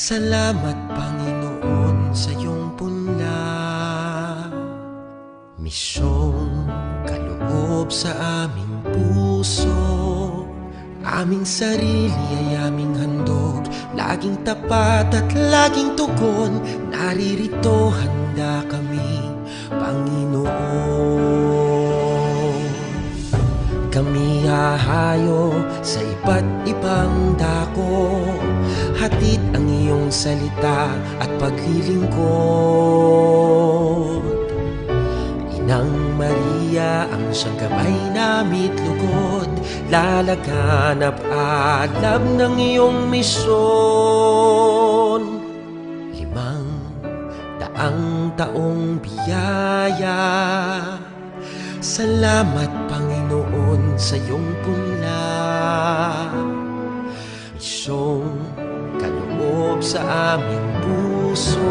Salamat Panginoon sa iyong punla, misyong kaloob sa aming puso. Aming sarili ay aming handog, laging tapat at laging tugon. Naririto handa kami, Panginoon. Kami hahayo sa iba't ibang dako, hatid ang iyong salita at paglilingkod. Inang Maria, ang siyang kamay namit lugod, lalaganap alab ng iyong misyon. 500 taong biyaya, salamat Panginoon sa iyong punla, misyong kaloob sa aming puso.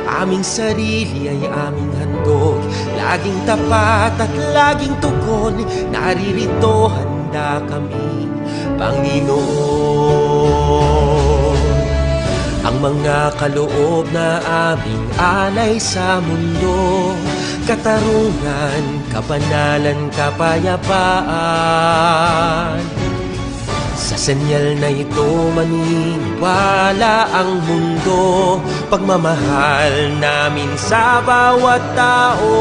Aming sarili ay aming handog, laging tapat at laging tugon. Naririto handa kami, Panginoon. Ang mga kaloob na aming alay sa mundo, katarungan, kabanalan, kapayapaan. Sa senyal na ito maniniwala ang mundo, pagmamahal namin sa bawat tao.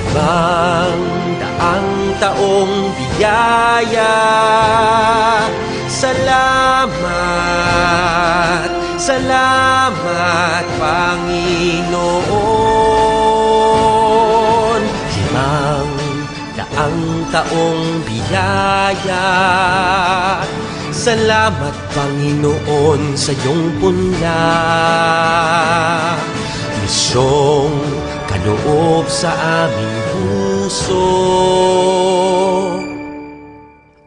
500 taong biyaya, salamat, salamat Panginoon. 500 taong biyaya, salamat Panginoon sa iyong punla, misyong kaloob sa aming puso.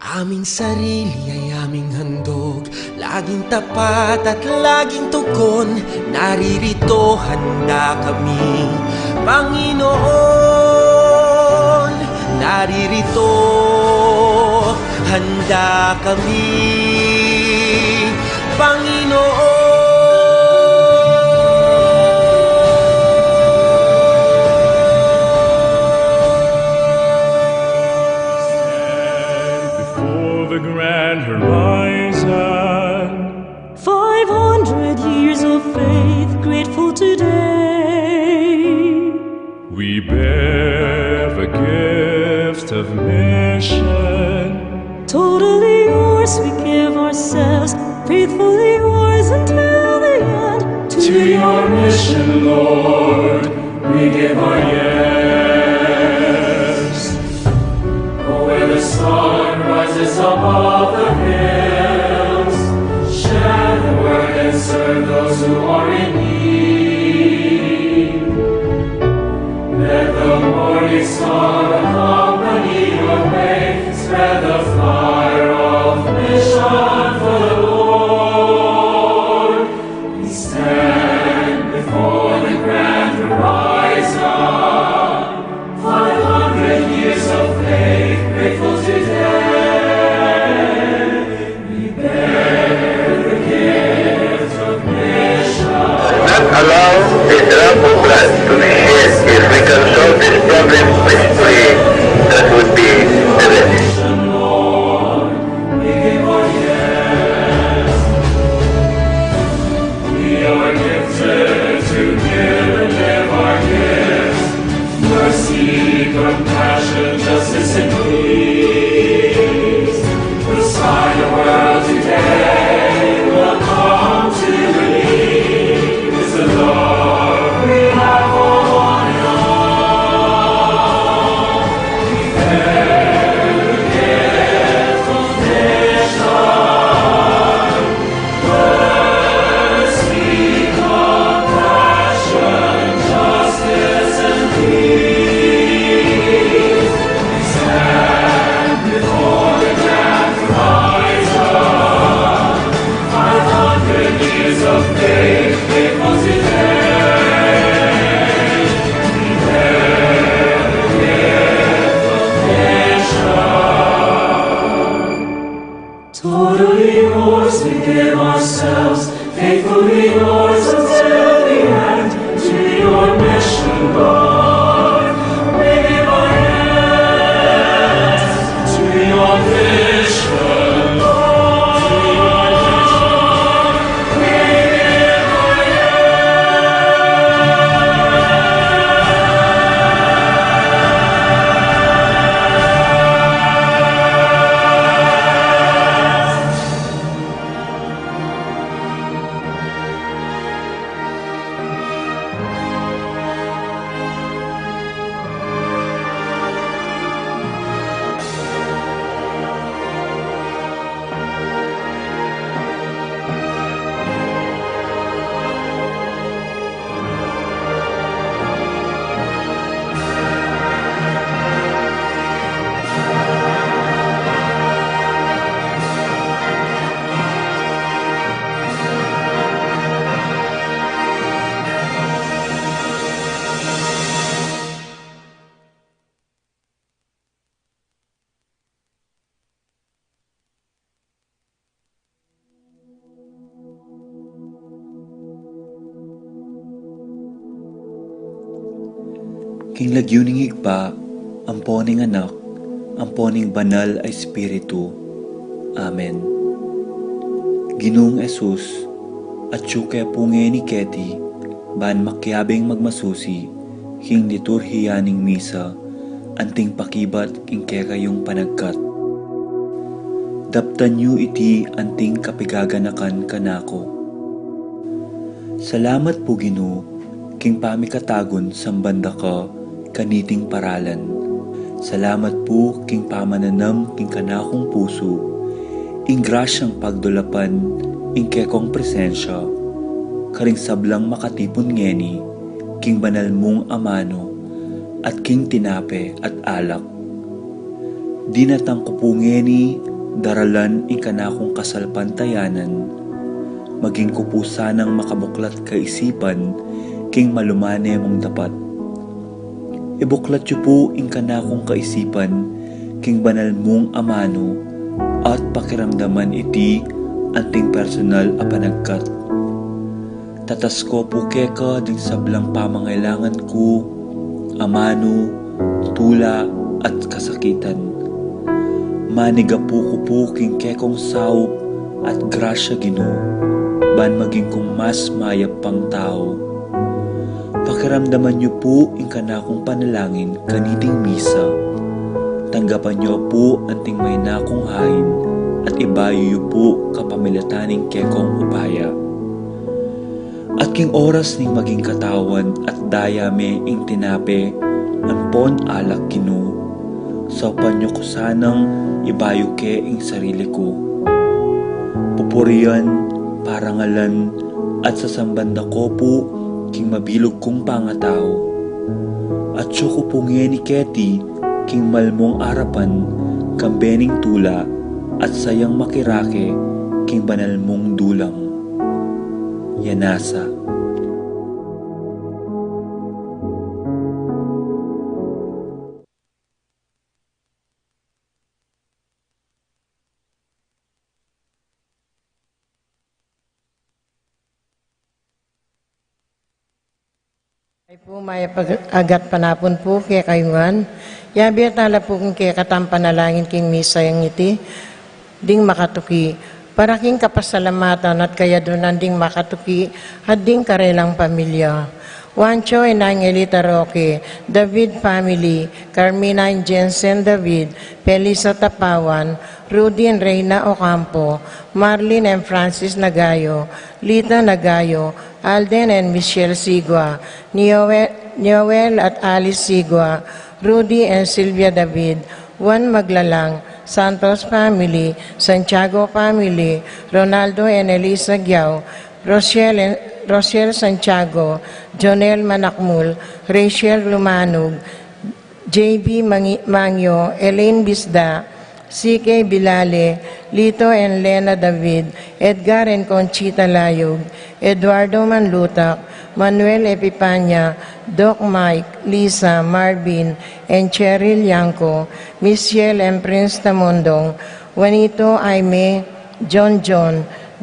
Aming sarili ay aming handog, laging tapat at laging tugon. Naririto handa kami, Panginoon. Naririto handa kami, Panginoon. The grand horizon, 500 years of faith, grateful today. we bear the gift of mission. Totally yours, we give ourselves, faithfully yours until the end. To your mission, Lord, we give our yes. Oh, where the sun rises above the hills, share the word and serve those who are in need. Let the morning star accompany your way, spread the fire of mission for the Lord. We stand before the grand horizon, 500 years of faith, grateful today. We bear the gift of mission. Not allow this drop of blood to be shed if we can solve this problem peacefully. That would be the best. Lord, we give our yes. We are gifted to give and live our gifts. Mercy, compassion, justice, and peace. The sign the world today will come to believe is the love we have for one another. We bear the gift of mission. Mercy, compassion, justice, and peace. We stand before the grand horizon, 500 years of faith, faithful today. We bear the gift of mission. Totally yours, we give ourselves, faithfully yours until the end. To your mission, Lord, we give our hands. To your mission, Lord, we give our King lagyuning higpa, amponing anak, amponing banal ay Espiritu. Amen. Ginoong Esus, at syuke punge ni Keti, ban makyabing magmasusi, king liturhiyaning misa, anting pakibat king kekayong panagkat. Daptan yu iti anting kapigaganakan kanako. Salamat po Ginoo, king pamikatagon sambanda ka, kaniting paralan. Salamat po king pamananam king kanakong puso, ing grasyang pagdulapan, ing kekong presensya, karing sablang makatipon ngeni, king banal mong amano, at king tinape at alak. Dinatang ko po ngeni, daralan ing kanakong kasalpantayanan, maging ko po sanang makabuklat kaisipan, king malumane mong dapat. Ibuklat yu po ing kanakong kaisipan, king banal mong amano, at pakiramdaman iti anting personal a panagkat. Tatas ko po keka ding sablang pamangailangan ko, amano, tula at kasakitan. Maniga po ko po king kekong saup at grasya Ginoo, ban maging kong mas mayap pang tao. Pakiramdaman niyo po ing kanakong panalangin kaniting misa. Tanggapan niyo po anting may nakong hain at ibayo niyo po kapamilataning kekong upaya. At king oras ning maging katawan at dayame ing tinape, ampon alak Ginoo. Saupan niyo ko sanang ibayo ke ing sarili ko. Pupurian, parangalan, at sasambanda ko po king mabilog kong pangatao. At siya ko pungi ni Keti, king malmong arapan, kambening tula, at sayang makirake, king banal mong dulang. Yanasa. Ay po, may pag-agat panapon po kaya kayungan. Yabir tala po kung kaya katampanalangin king misa yung iti, ding makatuki. Para king kapasalamatan at kaya doon ding makatuki, at ding karelang pamilya. Juancho and Angelita Roque, David family, Carmina and Jensen David, Felisa Tapawan, Rudy and Reyna Ocampo, Marlene and Francis Nagayo, Lita Nagayo, Alden and Michelle Sigua, Noel at Alice Sigua, Rudy and Sylvia David, Juan Maglalang, Santos family, Santiago family, Ronaldo and Elisa Giao, Rochelle Santiago, Jonel Manakmul, Rachel Lumanog, JB Mangyo, Elaine Bisda, CK Bilale, Lito and Lena David, Edgar and Conchita Layog, Eduardo Manlutak, Manuel Epipanya, Doc Mike, Lisa, Marvin, and Cheryl Yanko, Michelle and Prince Tamondong, Juanito Aime, John,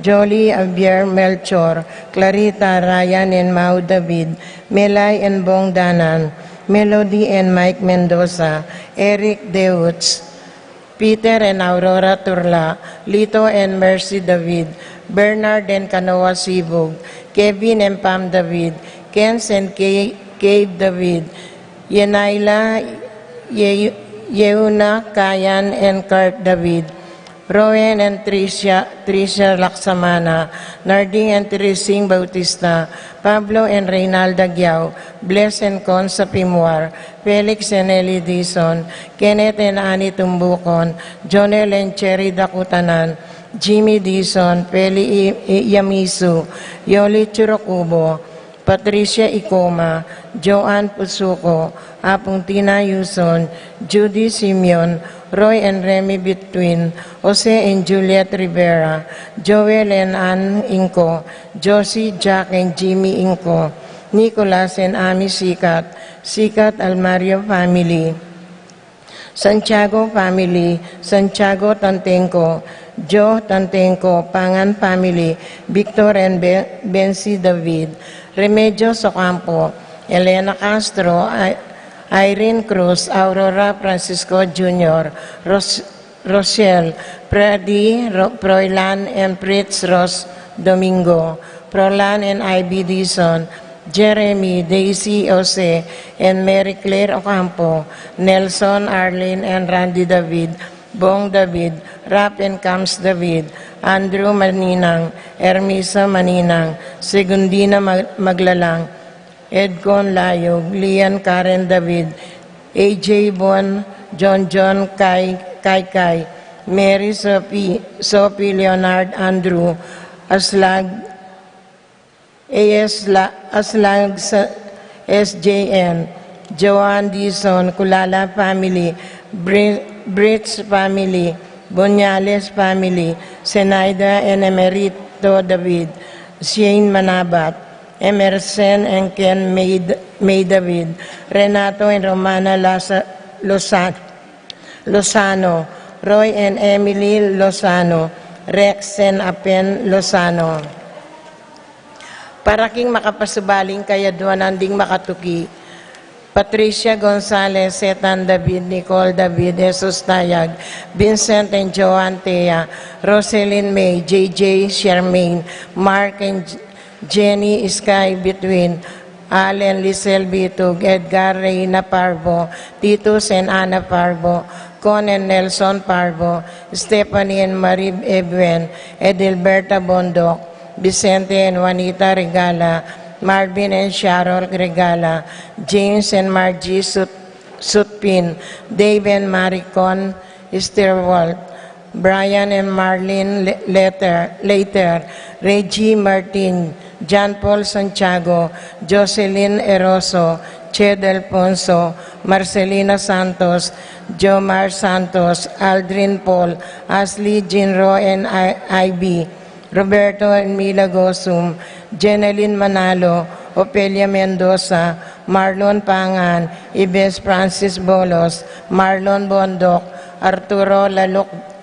Jolie Abier Melchor, Clarita Ryan and Mau David, Melay and Bong Danan, Melody and Mike Mendoza, Eric Deutz, Peter and Aurora Turla, Lito and Mercy David, Bernard and Kanoa Sibog, Kevin and Pam David, Kens and Cave David, Yenaila, Yeuna, Kayan and Kurt David, Rowan and Tricia Laksamana, Narding and Teresing Bautista, Pablo and Reynalda Gyao, Bless and Consa Pimuar, Felix and Eli Dizon, Kenneth and Annie Tumbukon, Jonel and Cherry Dakutanan, Jimmy Dizon, Peli Yamisu, Yoli Churokubo, Patricia Icoma, Joanne Pusuko, Apong Tina Yuson, Judy Simeon, Roy and Remy Between, Jose and Juliet Rivera, Joel and Ann Inco, Josie, Jack and Jimmy Inco, Nicolas and Ami Sikat, Sikat Almario family, Santiago family, Santiago Tantenco, Joe Tantenco, Pangan family, Victor and Bensi David, Remedios Ocampo, Elena Castro, Irene Cruz, Aurora Francisco Jr., Rochelle, Pradi, Proilan and Fritz Ross Domingo, Prolan and Ivy Dizon, Jeremy, Daisy Jose, and Mary Claire Ocampo, Nelson, Arlene, and Randy David, Bong David, Rap and Cams David, Andrew Maninang, Ermisa Maninang, Segundina Maglalang, Edcon Layog, Lian Karen David, AJ Bon, John Kai, Mary Sophie Leonard Andrew, Aslag SJN, Joanne Dizon, Kulala family, Brits family, Bonyales family, Senaida and Emerito David, Shane Manabat, Emerson and Ken May David, Renato and Romana Lozano, Roy and Emily Lozano, Rex and Apen Lozano. Para king makapasubaling kayaduan anding makatuki, Patricia Gonzalez, Setan David, Nicole David, Jesus Tayag, Vincent and Joan Tea, Roselyn May, JJ Shermaine, Mark and Jenny Sky Between, Allen Lisel Bitug, Edgar Reyna Parvo, Titus and Ana Parvo, Con and Nelson Parvo, Stephanie and Marie Ebuen, Edelberta Bondok, Vicente and Juanita Regala, Marvin and Sharon Regala, James and Margie Sutpin, Dave and Maricon Stirwalt, Brian and Marlene Later, Reggie Martin, John Paul Santiago, Jocelyn Eroso, Ched Alfonso, Marcelina Santos, Jomar Santos, Aldrin Paul, Ashley Jinro and IB, Roberto and Mila Gosum, Jeneline Manalo, Opelia Mendoza, Marlon Pangan, Ibes Francis Bolos, Marlon Bondok, Arturo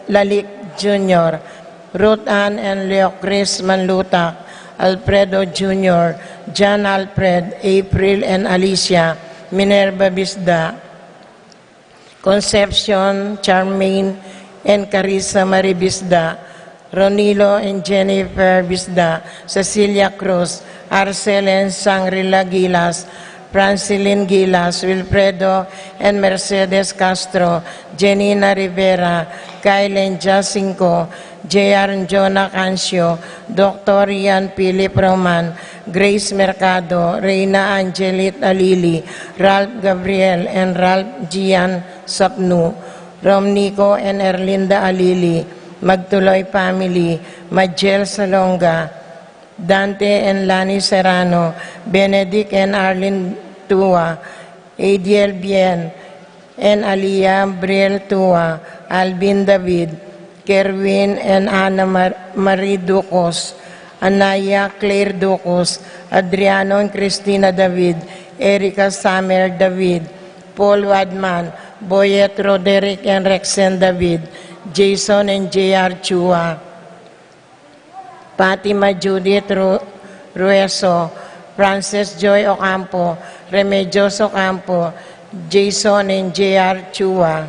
Lalik Jr., Ruth Ann and Leo Chris Manlutak, Alfredo Jr., John Alfred, April and Alicia, Minerva Bisda, Concepcion, Charmaine and Carissa Marie Bisda, Ronilo and Jennifer Bisda, Cecilia Cruz, Arcel and Sangrila Gilas, Francilin Gilas, Wilfredo and Mercedes Castro, Janina Rivera, Kyle and Jacinco, J.R. and Jonah Cancio, Dr. Ian Philip Roman, Grace Mercado, Reina Angelit Alili, Ralph Gabriel and Ralph Gian Sapnu, Romnico and Erlinda Alili, Magtuloy family, Majel Salonga, Dante and Lani Serrano, Benedict and Arlene Tua, Adiel Bien and Alia Briel Tua, Alvin David, Kerwin and Ana Marie Ducos, Anaya Claire Ducos, Adriano and Cristina David, Erica Samer David, Paul Wadman, Boyet Roderick and Rexen David, Jason and J.R. Chua, Fatima Judith Rueso, Frances Joy Ocampo, Remedios Ocampo, Jason and J.R. Chua.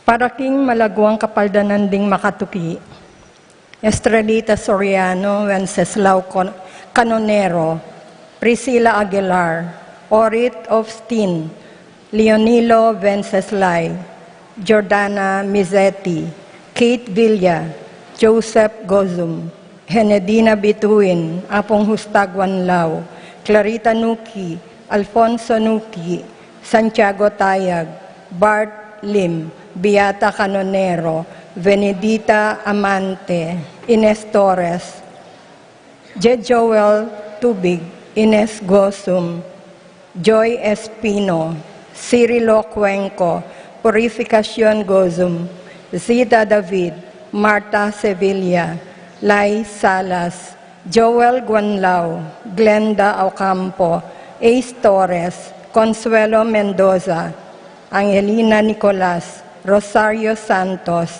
Paraking Malaguang Kapaldanan ding Makatuki, Estrelita Soriano, Wenceslao Canonero, Priscilla Aguilar, Orit Ofstin, Leonilo Venceslay, Jordana Mizetti, Kate Villa, Joseph Gozum, Henedina Bituin, Apong Hustagwan Lao, Clarita Nuki, Alfonso Nuki, Santiago Tayag, Bart Lim, Beata Canonero, Venedita Amante, Ines Torres, Jed Joel Tubig, Ines Gosum, Joy Espino, Cirilo Cuenco, Purificación Gozum, Zita David, Marta Sevilla, Lai Salas, Joel Guanlao, Glenda Ocampo, Ace Torres, Consuelo Mendoza, Angelina Nicolas, Rosario Santos,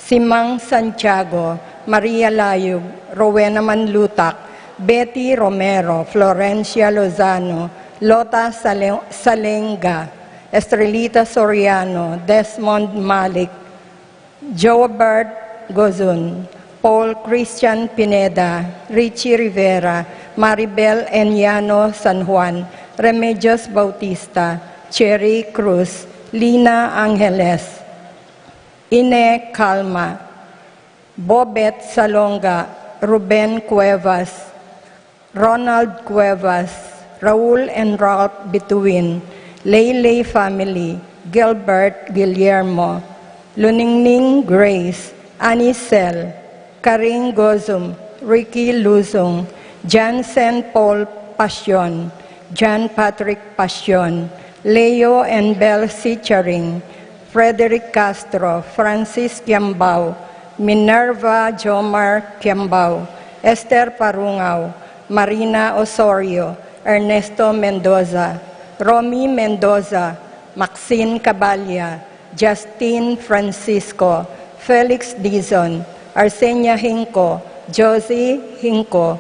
Simang Santiago, Maria Layug, Rowena Manlutak, Betty Romero, Florencia Lozano, Lota Salenga, Estrelita Soriano, Desmond Malik, Joebert Gozun, Paul Christian Pineda, Richie Rivera, Maribel Enyano San Juan, Remedios Bautista, Cherry Cruz, Lina Angeles, Ine Calma, Bobet Salonga, Ruben Cuevas, Ronald Cuevas, Raul and Ralph Bituin, Leylay family, Gilbert Guillermo, Luningning Grace, Anicel, Karing Gozum, Ricky Luzong, Jansen Paul Passion, John Patrick Passion, Leo and Bell Sicharing, Frederick Castro, Francis Kiambao, Minerva Jomar Kiambao, Esther Parungao, Marina Osorio, Ernesto Mendoza, Romy Mendoza, Maxine Cabalya, Justine Francisco, Felix Dizon, Arsenia Hinco, Josie Hinco,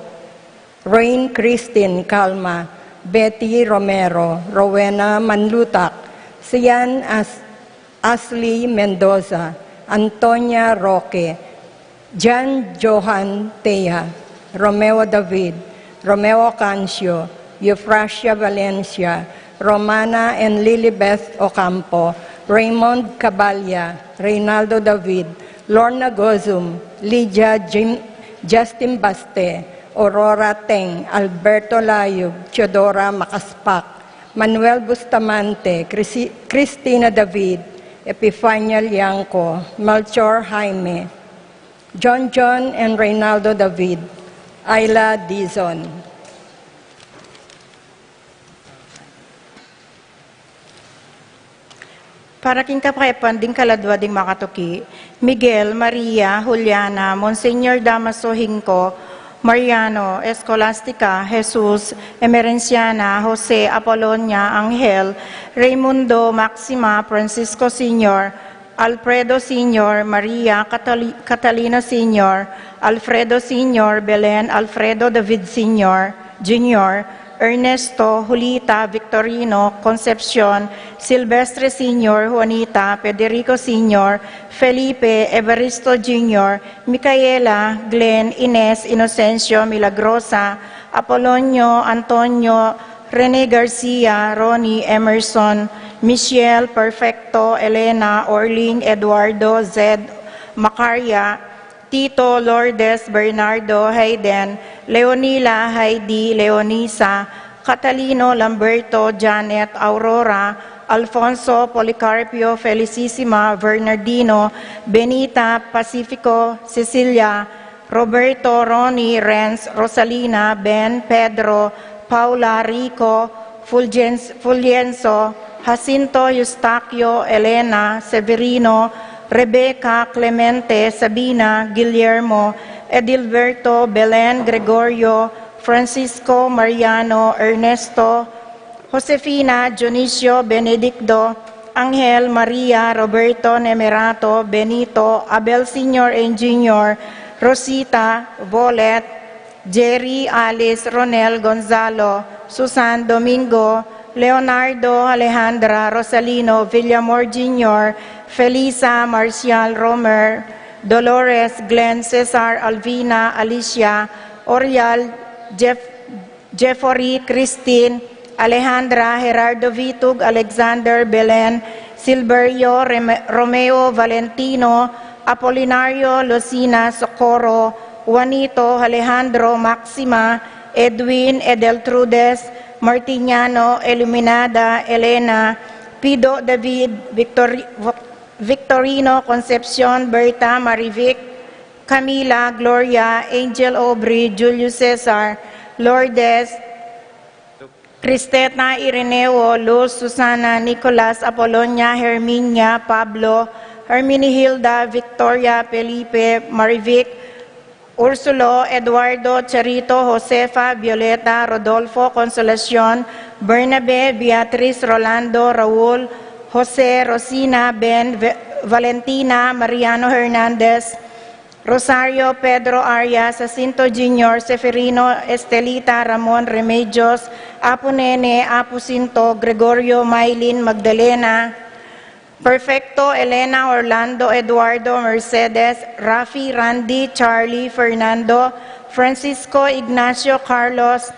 Rain Christine Calma, Betty Romero, Rowena Manlutak, Sian Ashley Mendoza, Antonia Roque, Jan Johan Tea, Romeo David, Romeo Cancio, Euphrasia Valencia, Romana and Lilibeth Ocampo, Raymond Cabalya, Reynaldo David, Lorna Gozum, Lydia Justin Baste, Aurora Teng, Alberto Layug, Teodora Makaspak, Manuel Bustamante, Cristina David, Epifania Lianco, Melchor Jaime, John and Reynaldo David, Ayla Dizon. Para king kapayapan ding kaladwa ding makatuki, Miguel, Maria, Juliana, Monsignor Damaso Hinco, Mariano, Escolastica, Jesus, Emerenciana, Jose, Apolonia, Angel, Raimundo, Maxima, Francisco Sr., Alfredo Sr., Maria, Catalina Sr., Alfredo Sr., Belen, Alfredo David Sr., Jr., Ernesto, Julita, Victorino, Concepcion, Silvestre Sr., Juanita, Federico Sr., Felipe, Evaristo Jr., Micaela, Glenn, Ines, Inocencio, Milagrosa, Apolonio, Antonio, Rene Garcia, Ronnie, Emerson, Michelle, Perfecto, Elena, Orling, Eduardo, Zed, Macaria, Tito, Lourdes, Bernardo, Hayden, Leonila, Heidi, Leonisa, Catalino, Lamberto, Janet, Aurora, Alfonso, Policarpio, Felicissima, Bernardino, Benita, Pacifico, Cecilia, Roberto, Ronnie, Renz, Rosalina, Ben, Pedro, Paula, Rico, Fulgenzo, Jacinto, Eustaquio, Elena, Severino, Rebecca, Clemente, Sabina, Guillermo, Edilberto, Belen, Gregorio, Francisco, Mariano, Ernesto, Josefina, Dionisio, Benedicto, Angel, Maria, Roberto, Nemerato, Benito, Abel Sr. and Jr., Rosita, Volet, Jerry, Alice, Ronel, Gonzalo, Susan, Domingo, Leonardo, Alejandra, Rosalino, Villamor Jr., Felisa, Marcial, Romer, Dolores, Glenn, Cesar, Alvina, Alicia, Orial, Jeffery, Christine, Alejandra, Gerardo Vitug, Alexander, Belen, Silverio, Romeo, Valentino, Apolinario, Lucina, Socorro, Juanito, Alejandro, Maxima, Edwin, Edeltrudes, Martiniano, Iluminada, Elena, Pido, David, Victorino, Concepcion, Berta, Marivic, Camila, Gloria, Angel Aubrey, Julius Cesar, Lourdes, Cristeta, Ireneo, Luz, Susana, Nicolas, Apolonia, Herminia, Pablo, Herminihilda, Victoria, Felipe, Marivic, Ursulo, Eduardo, Charito, Josefa, Violeta, Rodolfo, Consolacion, Bernabe, Beatriz, Rolando, Raul, Jose, Rosina, Ben, Valentina, Mariano Hernandez, Rosario, Pedro Arias, Jacinto Jr., Seferino, Estelita, Ramon Remedios, Apo Nene, Apo Cinto, Gregorio, Maylin, Magdalena, Perfecto, Elena, Orlando, Eduardo, Mercedes, Rafi, Randy, Charlie, Fernando, Francisco, Ignacio, Carlos,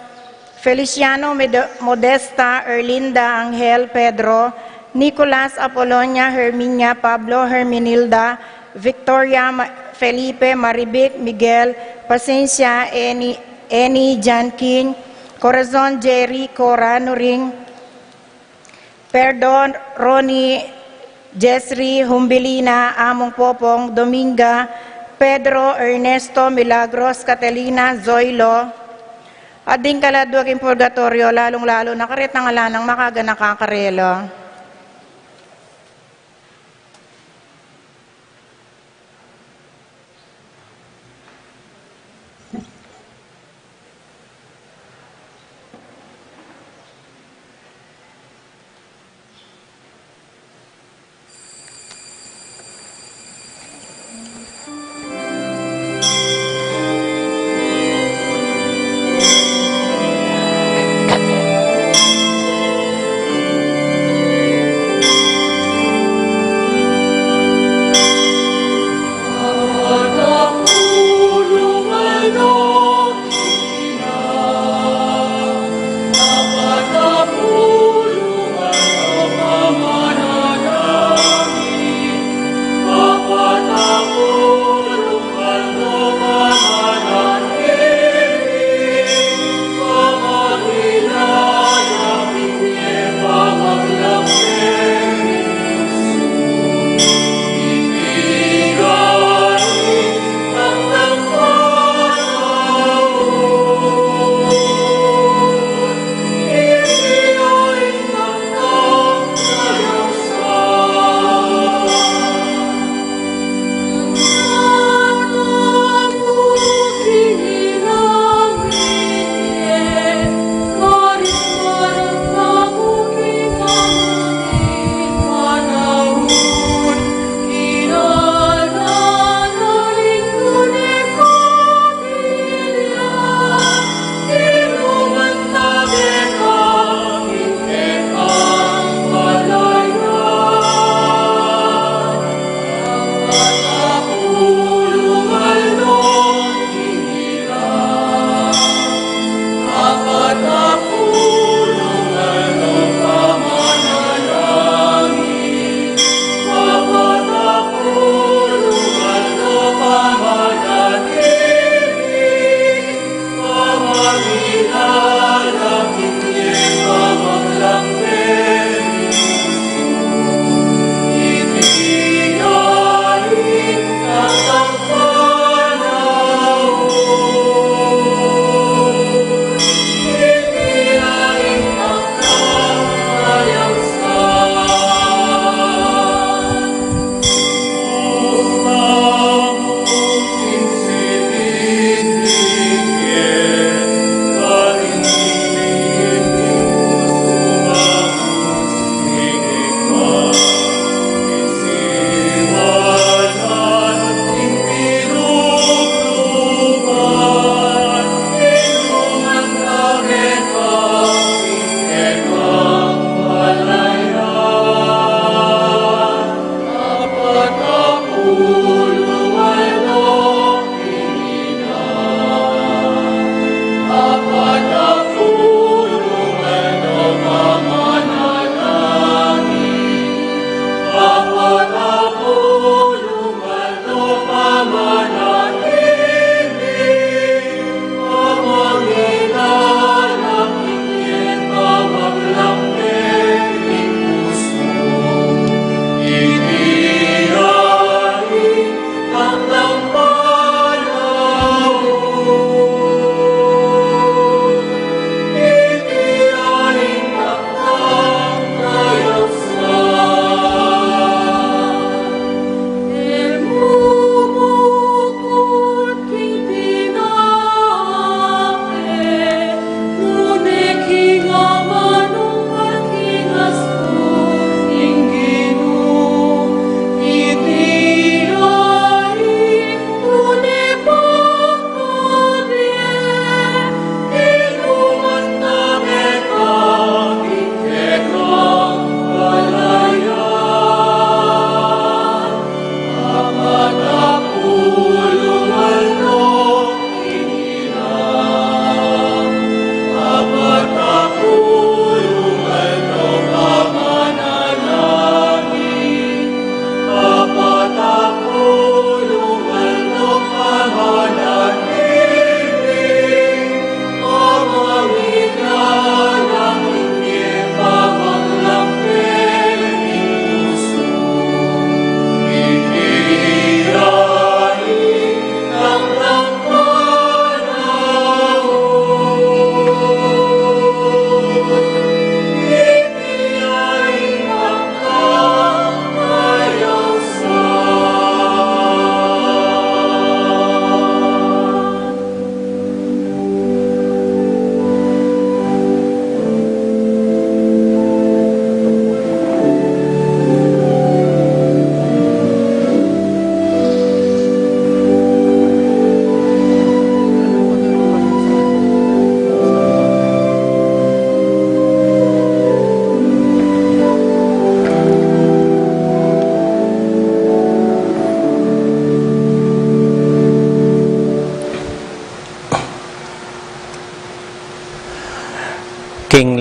Feliciano, Modesta, Erlinda, Angel, Pedro, Nicolas, Apolonia, Herminia, Pablo, Herminilda, Victoria, Felipe, Maribic, Miguel, Pasencia, Eni, Jan King, Corazon, Jerry, Cora, Nuring, Perdon, Ronnie, Jesri, Humbilina, Among Popong, Dominga, Pedro, Ernesto, Milagros, Catalina, Zoilo, at din kaladwag in purgatorio, lalong-lalo na karit ng alanang makaga nakakarelo.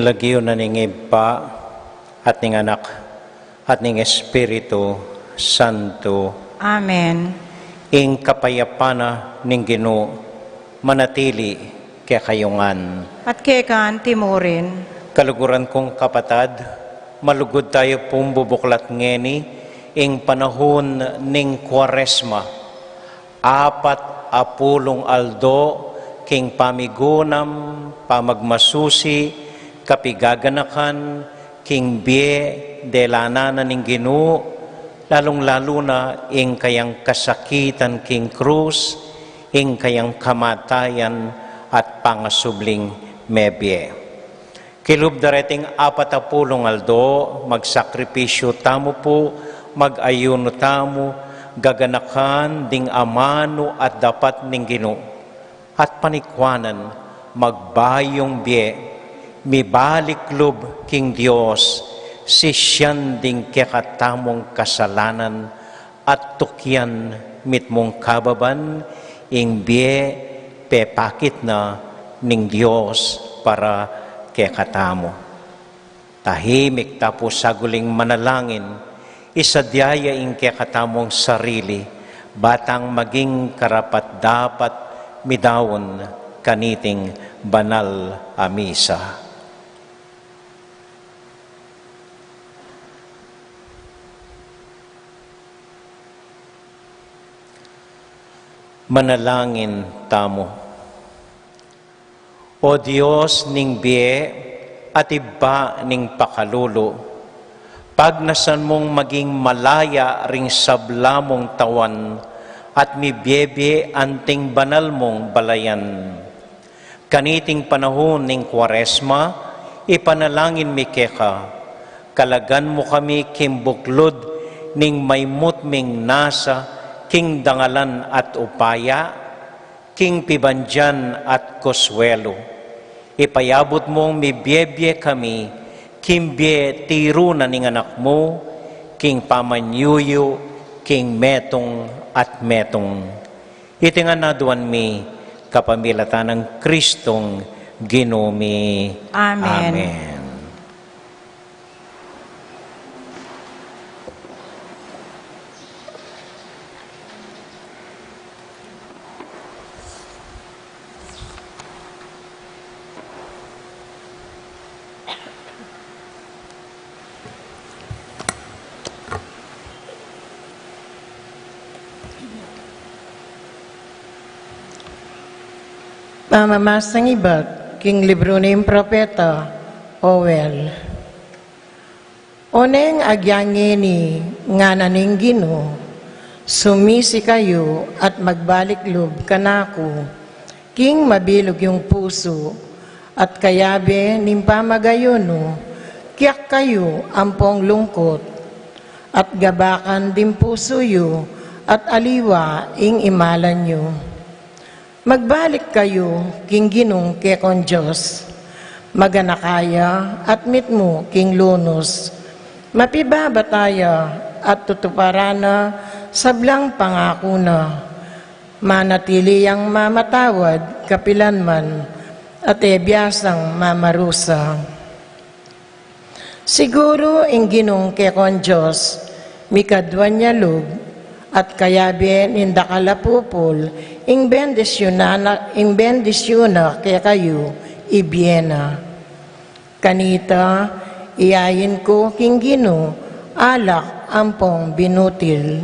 lagyo na ning Iba at ning Anak at ning Espiritu Santo. Amen. Ing kapayapana ning Ginoo manatili kaya kayungan. At kekan timurin. Kaluguran kong kapatad, malugod tayo pong bubuklat ngeni ing panahon ning Kwaresma. 40 aldo king pamigunam, pamagmasusi, kapigaganakan, king bie, delana ning Ginoo, lalong-lalo na ing kayang kasakitan king krus, ing kayang kamatayan at pangasubling mebye. Kilub dareting 40 aldo, magsakripisyo tamo po, mag-ayuno tamo, gaganakan ding amano at dapat ning Ginoo. At panikwanan, magbayong bie, mibalik lub king Dios, si siyan ding kekatamong kasalanan, at tukyan mitmong kababan, ing bie, pepakit na ning Dios para kekatamo. Tahimik tapos saguling manalangin, isadyaya ing kekatamong sarili, batang maging karapat dapat midawon kaniting banal a misa. Manalangin tamo. O Diyos ning bie at iba ning pakalulo, pagnasan mong maging malaya ring sablamong tawan at mibiyebe anting banal mong balayan. Kaniting panahon ning Kwaresma, ipanalangin mi keka, kalagan mo kami kimbuklod ning maymutming nasa, king dangalan at upaya, king pibandyan at koswelo. Ipayabot mong mibiyebye kami, kimbye tiro na ning anak mo, king pamanyuyo, king metong at metong. Itingan na duwan mi, kapamilatan ng Kristong Ginoo mi. Amen. Amen. Pamamasang ibat, king libro ni propeta, Owel. Oneng agyangeni nga naning Ginoo, sumisi kayo at magbalik loob kanako, king mabilog yung puso, at kayabe ning pamagayono, kiyak kayo ampong lungkot, at gabakan din puso yu, at aliwa ing imalan nyo. Magbalik kayo, king Ginong kekon Diyos, maganakaya at mitmo king lunos, mapibabataya at tutuparana sablang pangako na, manatili ang mamatawad kapilanman at ebiyasang mamarusa. Siguro ing Ginong kekon Diyos, mikadwan niya lub, at kayabe ninda kalapupol, ing bendisyona kaya kayo, ibiena. Kanita, iyayin ko king Ginoo, alak ampong binutil.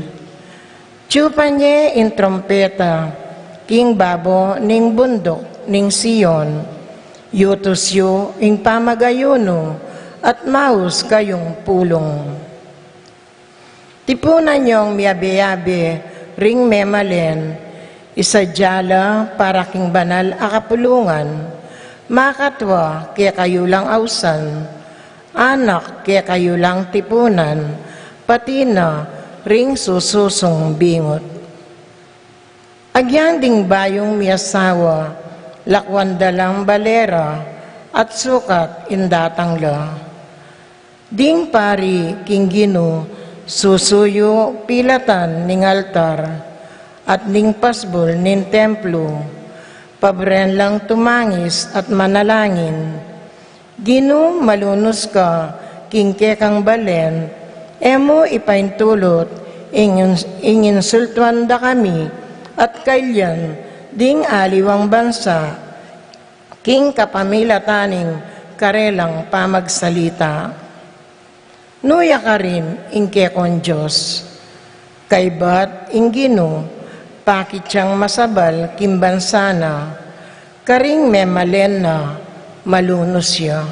Tiyupanye in trompeta, king babo ning bundok ning Sion, yutusyo ing pamagayono, at maus kayong pulong. Tipunan niyong miyabe-yabe, ring memalen, isadyala para king banal akapulungan, makatwa kaya kayo lang ausan, anak kaya kayo lang tipunan, pati na ring sususong bingot. Agyang ding bayong miyasawa, lakwan dalang balera, at sukat indatang la. Ding pari king Ginoo, susuyo pilatan ning altar, at ning pasbol ning templo, pabren lang tumangis at manalangin, Gino malunos ka, kingke kang balen, emo ipaintulot, ingin sultuan da kami, at kailyan, ding aliwang bansa, king kapamilataning, karelang pamagsalita. Nuya ka rin, ingke kon Diyos, kaybat inggino, pakit siyang masabal, kimbansana, karing memalen na, malunos siya.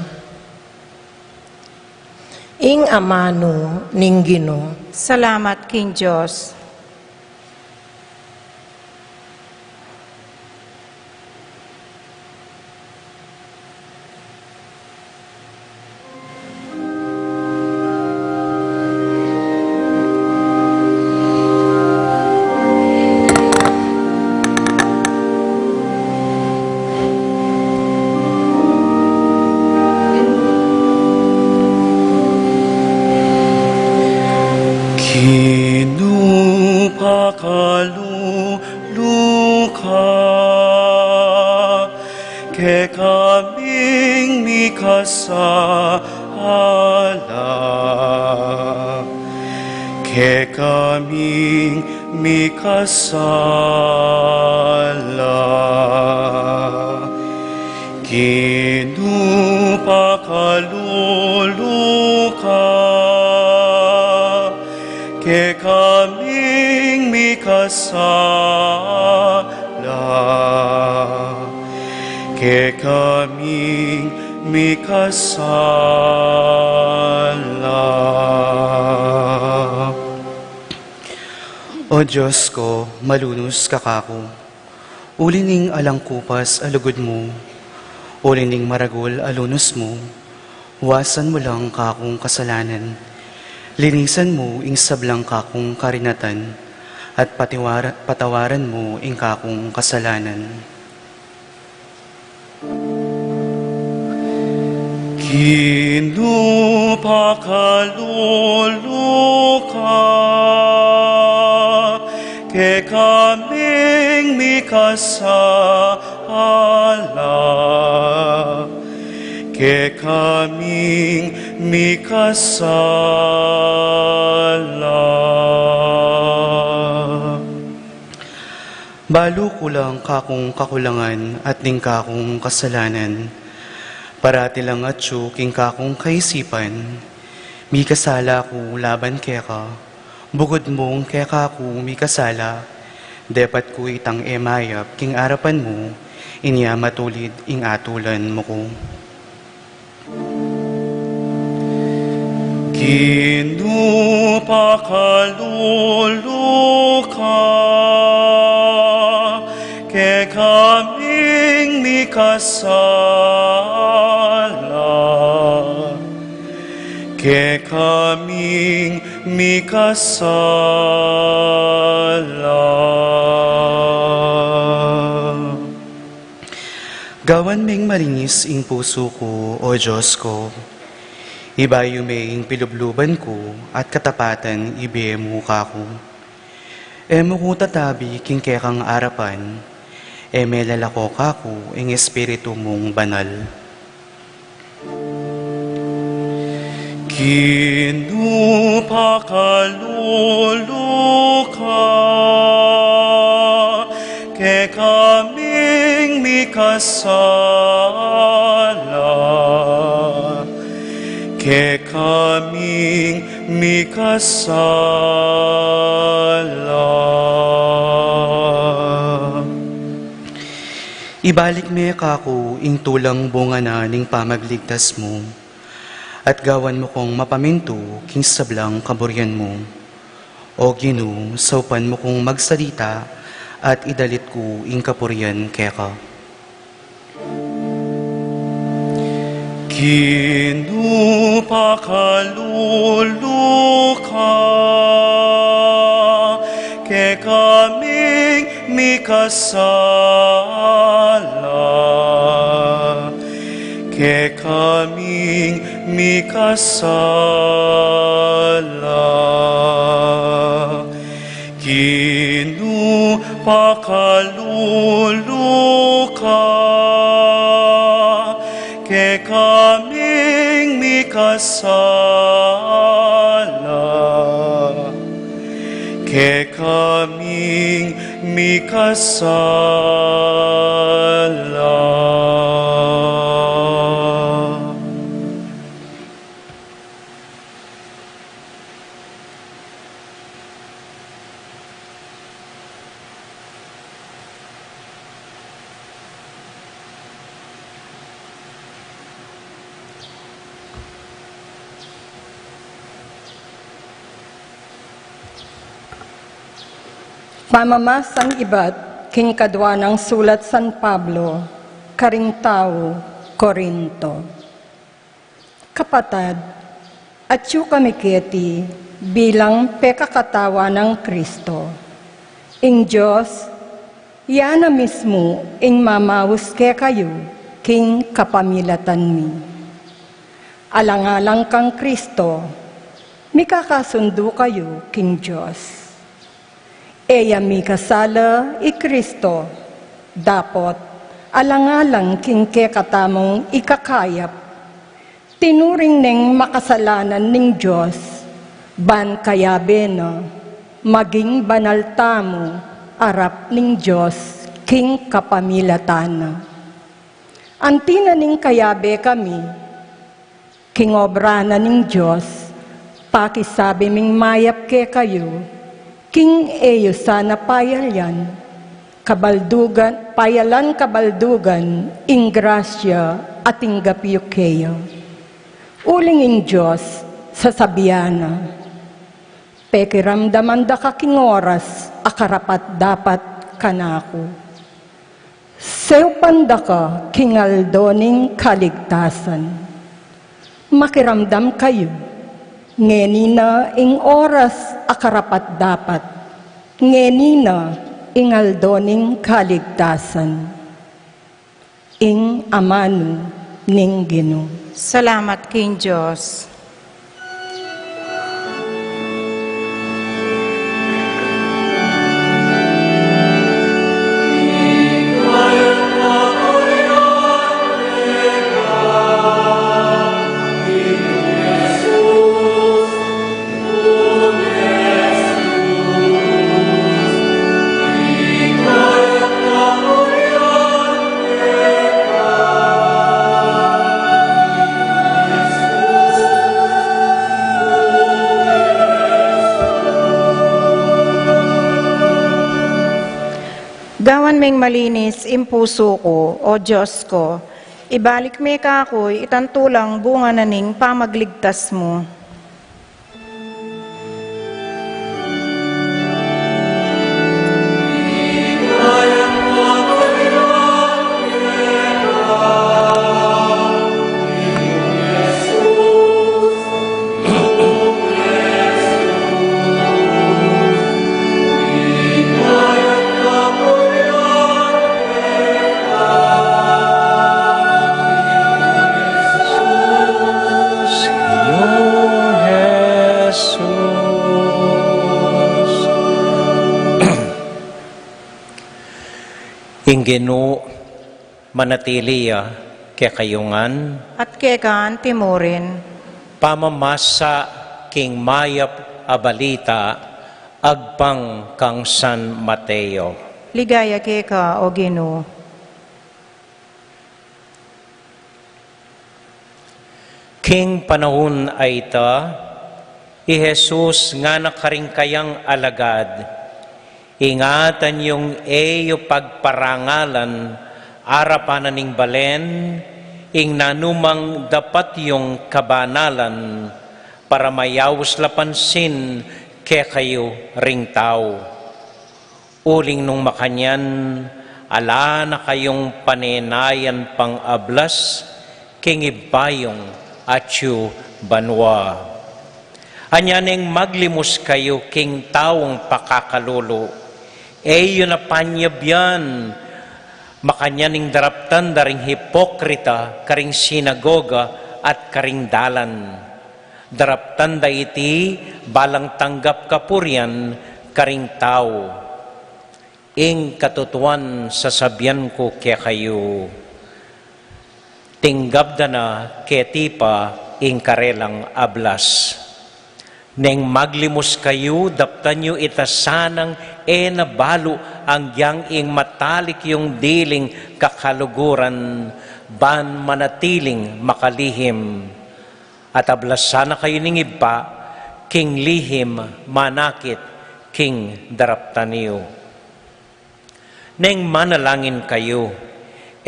Ing amano ninggino. Salamat, King Diyos. Kinupakaluluka ke kaming mikasala, ke kaming mikasala. Kinupakaluluka ke kaming mikasala, ke kaming mikasala. O Diyos ko, malunos kakako, ulining alangkupas alugod mo, ulining maragol alunos mo, wasan mo lang kakong kasalanan, linisan mo ing sablang kakong karinatan, at patawaran mo ing kakong kasalanan. Kinupakaluluka ke kaming mikasala, ke kaming mikasala. Balo ko lang kakong kakulangan at ning kakong kasalanan, parati lang at king kakong kaisipan, mi kasala ko laban keka, bugod mong keka ko mi kasala, depat ko itang emayap king arapan mo, inya matulid ing atulan mo ko. Kinupakaluluka ke kaming mikasala, ke kaming mikasala. Gawan ming marinis ing puso ko, O Diyos ko, ibayo ing pilubluban ko at katapatan ibe mo kako. Emo ko tatabi king kekang arapan, eme lalako kako ing espiritu mong banal. Kinupakaluluka ke kaming mikasala, ke kaming mikasala. Ibalik me kako ing tulang bunga na ning pamagligtas mo, at gawan mo kong mapaminto king sablang kaburyan mo. O Gino, saupan mo kong magsalita at idalit ko ing kapuryan keka. Kinupakaluluka ke kaming mikasala, ke kaming mikasala. Kinupakaluluka ke kaming mikasala, ke kaming mikasala. Pamamasang iba't king kadwa ng sulat San Pablo, karing tao, Korinto. Kapatad, at yu kami keti bilang pekakatawa ng Kristo. Ing Diyos, yana mismo ing mamawus ke kayo, king kapamilatan mi. Alang-alang kang Kristo, mikakasundo kayo, king Diyos. Eya mi kasala i Kristo, dapot alang-alang king katamong ikakayap, tinuring ning makasalanan ning Diyos, ban kayabe na, maging banal tamo, arap ning Diyos, king kapamilatana. Antina ning kayabe kami, king obra na ning Diyos, pakisabi ming mayap ke kayo, king eyo sana payalan, kabaldugan, ing grasya at ing gapyo kayo. Uling ing Diyos, sasabiana, pekiramdaman da kaking oras, akarapat dapat kanako. Seupan da ka, kingaldoning kaligtasan. Makiramdam kayo, ngeni na ing oras akarapat dapat, ngeni na ing aldoning kaligtasan. Ing amanu ning Ginoo. Salamat king Diyos. Gawan ming malinis impuso ko, o Diyos ko, ibalik me ka ako'y itantulang bunga na ning pamagligtas mo. Ingenu manatiliya ke kayungan At kekan timurin, pamamasa king mayap abalita agpang kang San Mateo. ligaya keka o Ginoo. King panahon ay ita, i Jesus nga nakaringkayang alagad, ingatan yung eyo pagparangalan, arapan ning balen, ing nanumang dapat yung kabanalan, para mayawos lapansin ke kayo ring tao. Uling nung makanyan, ala na kayong panenayan pang ablas, king ibayong atyu banwa. Anyaning maglimus kayo king taong pakakalulo, eyo na panyabyan, makanyaning daraptan daring hipokrita, karing sinagoga at karing dalan. Daraptan da iti, balang tanggap kapuryan, karing tao. Ing katutuan sasabian ko kaya kayo, tinggap da na keti pa ing karelang ablas. Neng maglimos kayo, daptan nyo itasanang nabalo ang yang ing matalik yung diling kakaluguran, ban manatiling makalihim. At ablas sana kayo ning iba, king lihim manakit, king daraptan niyo. Neng manalangin kayo,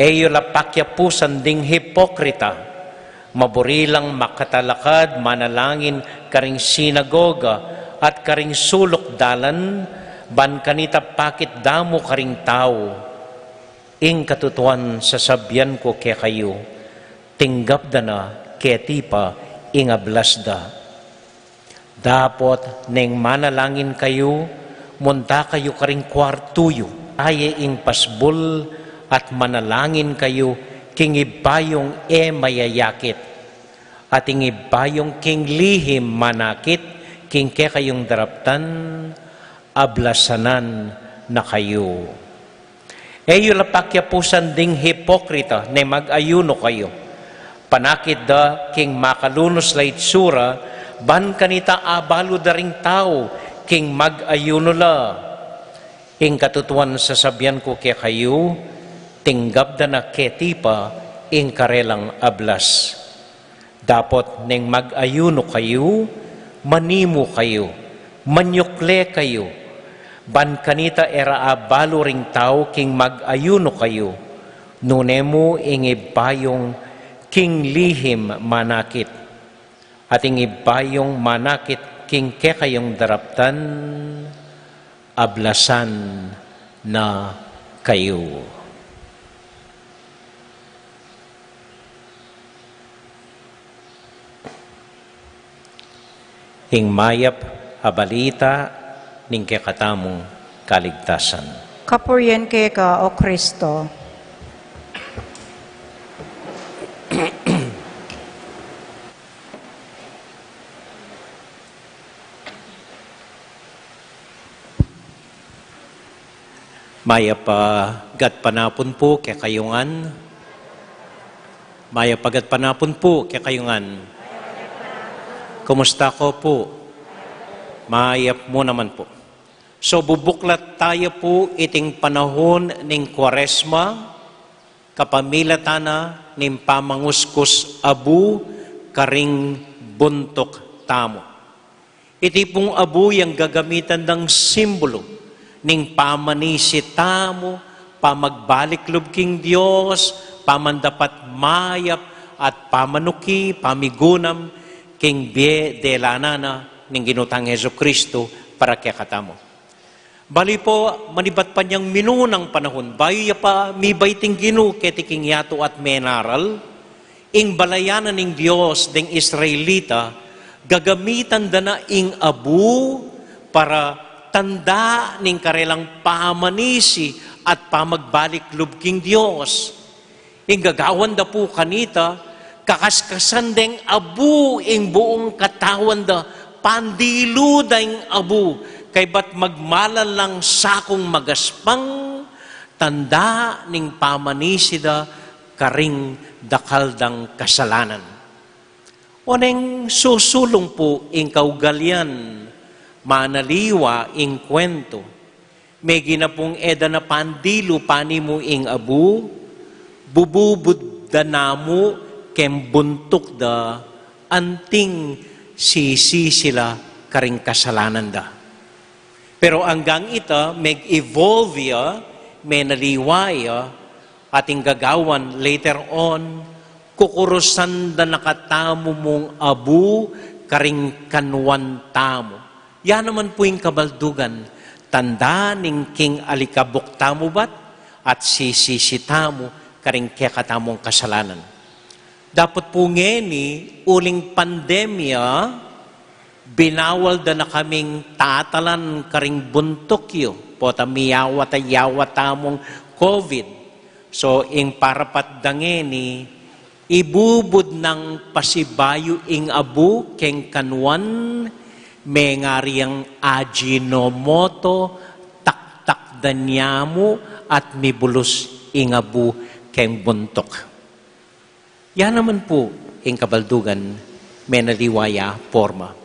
eyo lapakya po sanding hipokrita, maburilang makatalakad, manalangin karing sinagoga at karing sulok dalan, ban kanita pakit damo karing tao. Ing katutuan sasabian ko kaya kayo, tinggap da na kaya tipa ingablas da. Dapot neng manalangin kayo, munta kayo karing kwartuyo, ay ing pasbol at manalangin kayo, king ibayong mayayakit, at ing ibayong king lihim manakit, king ke kayong daraptan, ablasanan na kayo. Eyo lapakya po sanding hipokrita, na mag-ayuno kayo. Panakit da king makalunos la itsura, ban kanita abalo da ring tao, king mag-ayuno la. Ing katutuan sasabian ko kaya kayo, tinggap da na ketipa ing karelang ablas. Dapot neng mag-ayuno kayo, manimo kayo, manyukle kayo, ban kanita era abalo ring tao king mag-ayuno kayo, nunemo ing ibayong king lihim manakit, at ing ibayong manakit king ke kayong daraptan, ablasan na kayo. Ing mayap abalita ning kekatamong kaligtasan. Kapurian ka, O Kristo. Mayap gat panapon po kaya kayungan. Mayap gat panapon po kaya kayungan. Kumusta ko po? Mayap mo naman po. So bubuklat tayo po iting panahon ning Kwaresma, kapamilatana ning pamanguskus abu karing buntok tamo. Iti pong abu yung gagamitan ng simbolo ning pamanisi tamo, pamagbalik lubking Diyos, pamandapat mayap at pamanuki, pamigunam, king bie de lanana ning ginutang Hesus Kristo para kaya katamo. Bali po, manibat pa niyang minunang panahon, bayo pa mibaiting ginu ketiking yato at menaral, ing balayanan ning Diyos ding Israelita, gagamitan da na ing abu para tanda ning karelang pamanisi at pamagbalik lubking Diyos. Ing gagawan da po kanita, kakaskasan deng abu ing buong katawan da, pandilu deng abu, kay ba't magmalan lang sakong magaspang, tanda ning pamanisi da, karing dakaldang kasalanan. O neng susulong po ing kaugalyan, manaliwa ing kwento, may ginapong eda na pandilu panimo ing abu, bububud da namo, kem buntok da, anting sisi sila karing kasalanan da. Pero hanggang ita, mag-evolve ya, may naliwaya, ating gagawan later on, kukurusan da nakatamo mong abu, karing kanwan tamo. Yan naman po yung kabaldugan, tanda ning king alikabok tamo bat, at sisi tamo, karing kekatamong kasalanan. Dapat po ngeni, uling pandemya, binawal da na kaming tatalan karing buntok pota miyawat tamong COVID. So, ing parapat da ngeni, ibubud ng pasibayo ing abu, keng kanwan, may ngariang Ajinomoto, taktak danyamu, at mibulus ing abu, keng buntok. Yan naman po, ing kabaldugan, menaliwaya forma.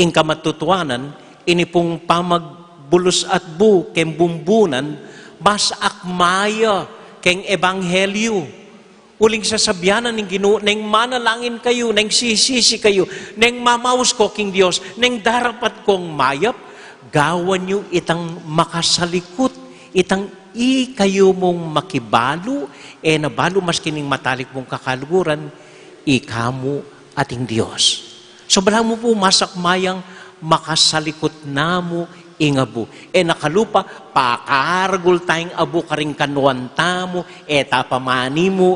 In kamatutuanan, ini pong pamagbulos at bu, kem bumbunan, mas akmaya, keng ebanghelyo. Uling sasabyanan ng Ginoo, neng manalangin kayo, neng sisisi kayo, neng mamaus ko king Diyos, neng darapat kong mayap, gawan nyo itang makasalikot, itang kayo mong makibalo, nabalo mas kining matalik mong kakaluguran, ikamu ating Diyos. So bala mo po masakmayang makasalikot namo ingabu. Nakalupa, pakargul tayong abu karing kanuan tamo, tapamani mo,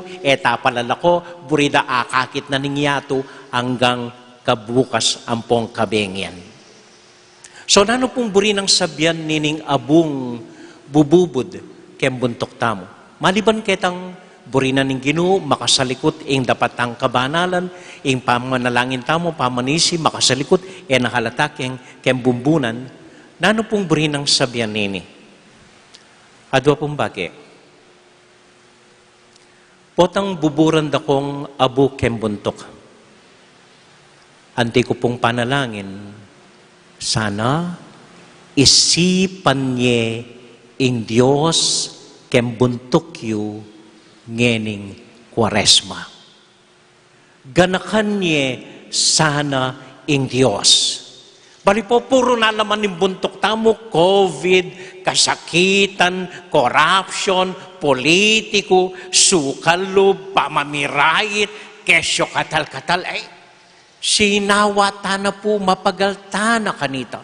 palalako, burida akakit na ningyato hanggang kabukas ampong kabengyan. So nano pong buri ng sabyan nining abung bububod kem buntok tamo. Maliban ketang burinan ng Ginoo, makasalikot ing dapat ang kabanalan, ing pamanalangin tamo, pamanisi, makasalikot, nakalatak kem bumbunan, nano pong burinang sabyan nini? Adwa pong bagi. Potang buburan da kong abu kem buntok. Anti ko pong panalangin, sana isipan niya ing Diyos kem buntok yu ngening Kwaresma. Ganakan niya sana ing Diyos. Bali po, puro na laman ng buntok tamo, COVID, kasakitan, corruption, politiko, sukalob, pamamirait, kesyo katal-katal, sinawata na po mapagalta na kanita.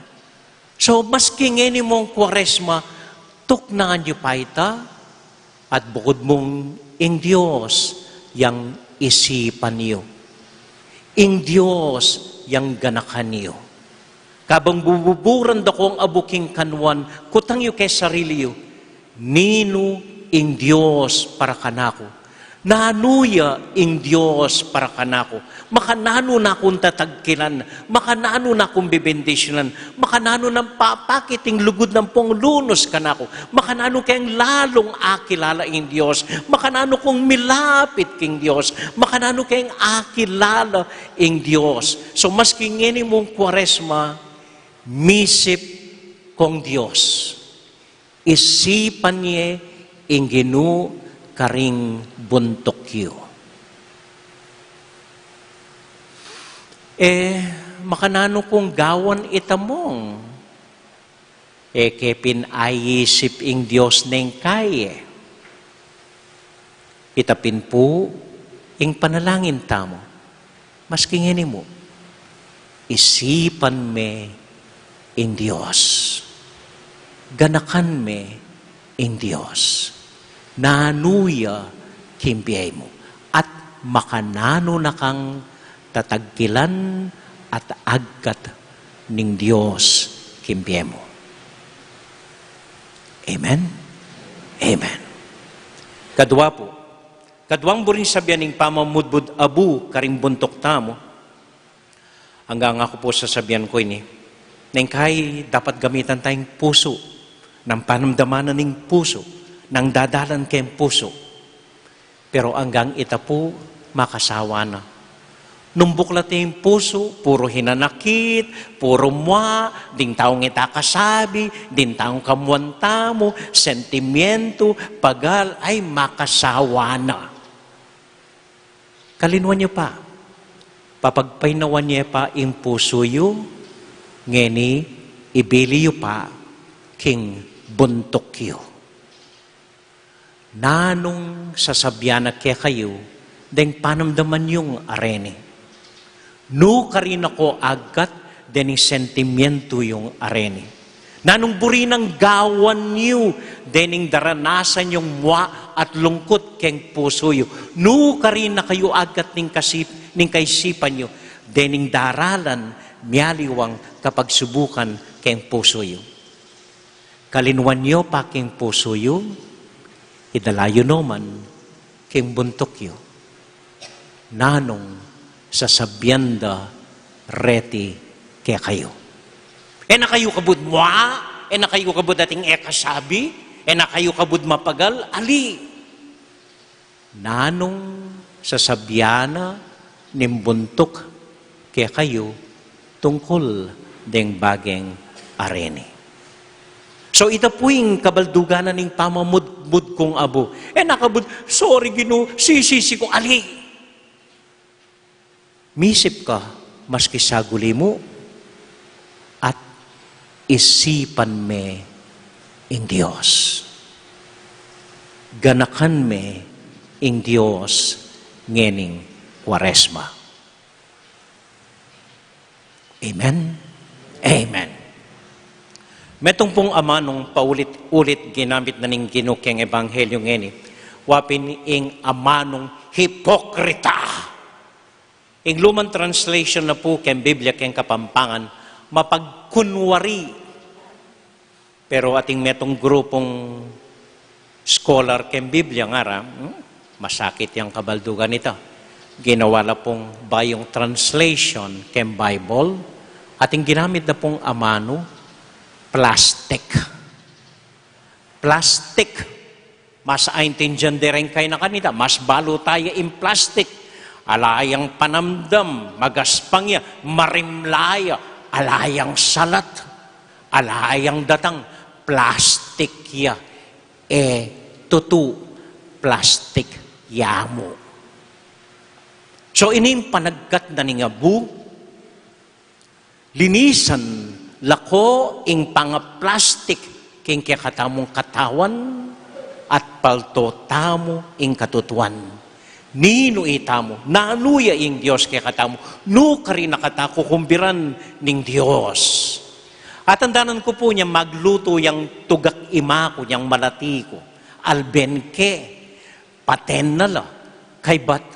So, maski ngeni mong Kwaresma, tuknaan niyo pa ita, at bukod mong ing Diyos yang isipan niyo. Ing Diyos yang ganakan niyo. Kabang bububuran da kong abuking kanwan, kutang yu kay sarili yu, nino ing Diyos para kanako. Nanuya ing Diyos para kanako. Makanano na akong tatagkilan, makanano na akong bibendisyonan, makanano ng papakiting lugod ng pong lunos kanako, makanano kayang lalong akilala ing Diyos, makanano kong milapit king Diyos, makanano kayang akilala ing Diyos. So maski ngeni mong Kwaresma, misip kong Diyos. Isipan niya ing Ginoo karing buntok yu. Makanano kong gawan itamong. Kepin ayisip ing Diyos neng kaye. Itapin po ing panalangin tamo. Maski ngini mo, isipan me ing Diyos. Ganakan me ing Diyos. Nanuya kimpiyay mo. At makanano na kang tatagkilan at agkat ning Diyos kimpiyay mo. Amen? Amen. Kadwa po. Kadwang buring sabihan ning pamamudbud abu karing buntok tamo. Hanggang ako po sasabihan ko ini, nang kay dapat gamitan tayong puso, ng panamdamanan ng puso, ng dadalan kayong puso. Pero hanggang ita po, makasawa na. Nung buklat yung puso, puro hinanakit, puro mwa, ding taong itakasabi, ding taong kamuanta mo, sentimiento, pagal, ay makasawa na. Kalinwan niyo pa. Papagpainawan niya pa yung puso yu, ngeni, ibili yu pa, king buntok yu. Nanong sasabyan na kaya kayo, deng panamdaman yung arene. No karin ako agad, dening sentimiento yung arene. Nanong buri ng gawan niyo, dening daranasan yung mwa at lungkot keng puso yu. No karin na kayo agad ning kaisipan nyo, dening daralan, miyaliwang kapag subukan keng puso yu. Kalinwan nyo pa keng puso yu, idalayo naman keng buntok yu. Nanong sasabyanda reti kaya kayo. Na kayo kabud mwa, na kayo kabud dating kasabi, na kayo kabud mapagal, ali. Nanong sasabyana nimbuntok kaya kayo tungkol deng bageng arene. So ito po yung kabalduganan ng pamamudmud kong abo. Nakabud, sorry Ginoo, sisisi ko, ali. Misip ka, maski saguli mo, at isipan me ing Diyos. Ganakan me ing Diyos ngening Kwaresma. Amen? Amen. Metong pong ama nung paulit-ulit ginamit na ning Ginoo keng ebanghelyo ngeni, wapin ing ama nung hipokrita. Ing lumang translation na po keng Biblia keng Kapampangan, mapagkunwari. Pero ating metong grupong scholar keng Biblia nga masakit yung kabaldugan nito. Ginawa na pong bayong translation keng Bible, ating ginamit na pong amano, plastic. Plastic. Mas aintindihan din kayo na kanita. Mas balo tayo in plastic. Alayang panamdam, magaspang ya, marimlaya, alayang salat, alayang datang, plastic ya. Tutu, plastic yamo. So ining panagkat na ni Abu, linisan lako ing panga-plastic king kakatamong katawan at palto tamo ing katutuan. Nino itamo, nanuya ing Diyos kaya katamo, no kari nakatako kumbiran ning Diyos. At andanan ko po niya magluto yung tugak ima ko, yung malati ko, albenke, paten na la, kay bat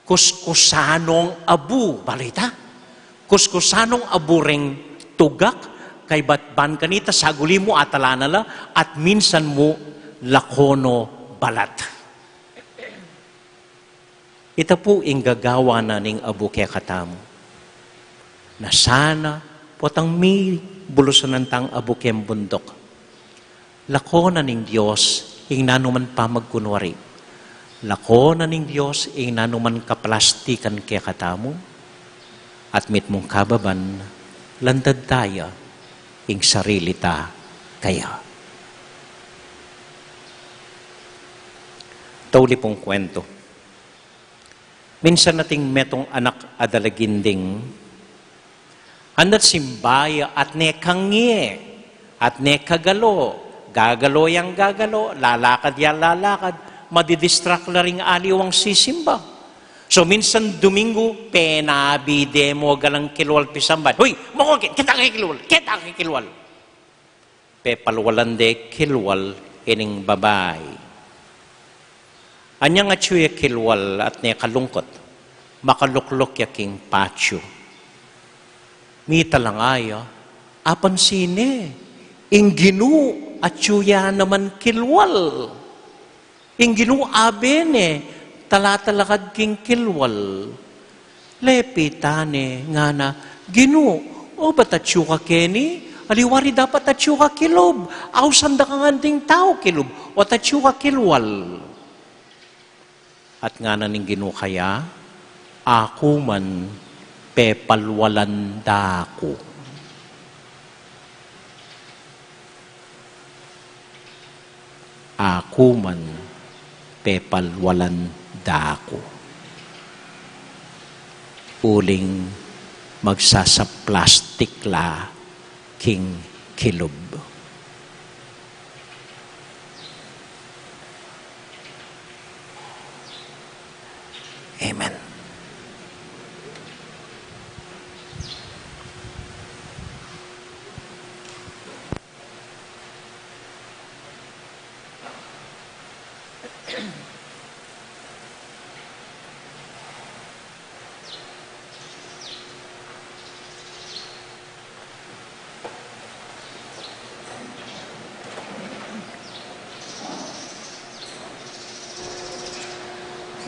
kuskusanong abu, balita? Kuskusanong abu ring tugak, kay bat ban kanita, saguli mo atala na la, at minsan mo lakono balat. Ito po ang gagawa na ning abu kaya katamo. Na sana potang may bulusan ng tang abu kaya bundok. Lako na ning Diyos ing nanuman pa magkunwari. Lako na ning Diyos ing nanuman kaplastikan kaya katamo. At mit mong kababan, landad tayo ing sarili ta kaya. Tauli pong kwento. Minsan nating metong anak adalaginding, andat simbaya at nekangye, at nekagalo, gagalo yang gagalo, lalakad yang lalakad, madidistract na ring aliwang sisimba. So minsan Domingo, penabide mo galang kilwal pisambat. Huy, mokokit, kita kikilwal. Pepalwalan de kilwal ining babay. Anyang atsuya kilwal at ne kalungkot, makaluklok yaking patyo. Mita lang aya, apan sine, inginu atsuya naman kilwal. Inginu abene, talatalakad king kilwal. Lepitane nga na, ginu, o ba't atsu ka keni? Aliwari dapat atsu ka kilob. Aw sanda ka nganding tao kilob, o atsu ka kilwal. At nga naning ginukaya, ako man pepalwalan dako. Ako man pepalwalan dako. Uling magsasaplastik la king kilob. Amen.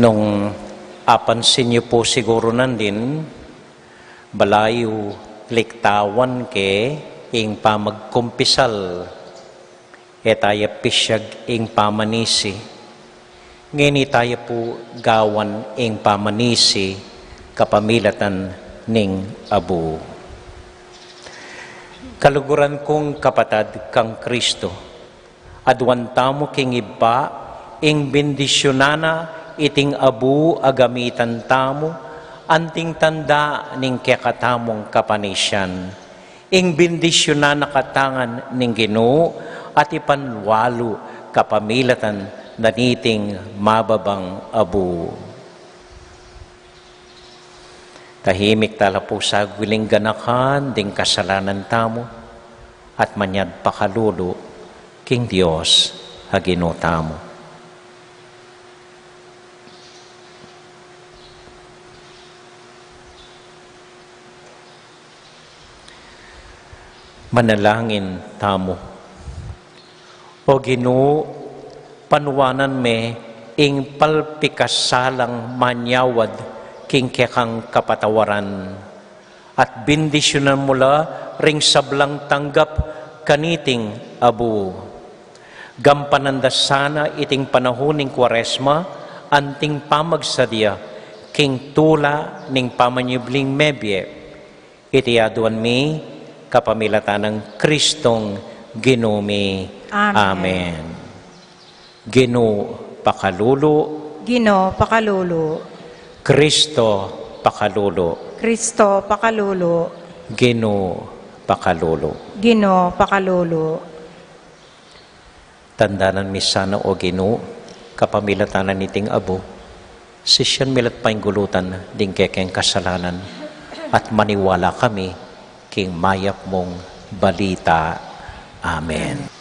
Nung apansin niyo po siguro nandin, balayo liktawan ke ing pamagkumpisal, tayo pisyag ing pamanisi. Ngini tayo po gawan ing pamanisi kapamilatan ning Abu. Kaluguran kong kapatad kang Kristo, adwan tamo king iba, ing bendisyonana iting Abu agamitan tamo, anting tanda ning kekatamong kapanisyan. Ing bendisyonana katangan ning Ginoo, at ipanwalo kapamilatan naniting mababang Abu. Tahimik tala po sa guling ganakan ding kasalanan tamo, at manyad pakalulu king Dios hagino tamo. Manalangin tamo. O Ginoo, panuwanan me ing palpikasalang manyawad king kekang kapatawaran, at bendisyonan mula ring sablang tanggap kaniting Abu. Gampananda sana iting panahuning Kwaresma, anting pamagsadya king tula ning pamanyubling mebye, iti aduan mi kapamilatan ng Kristong Ginumi. Amen. Ginoo pakalulu, Ginoo pakalulu, Kristo pakalulu, Kristo pakalulu, Ginoo pakalulu. Ginoo pakalulu. Tandanan mi sana o Ginoo, kapamilatanan niting Abu, sisyan milat painggulutan ding kekeng kasalanan, at maniwala kami king mayap mong balita. Amen.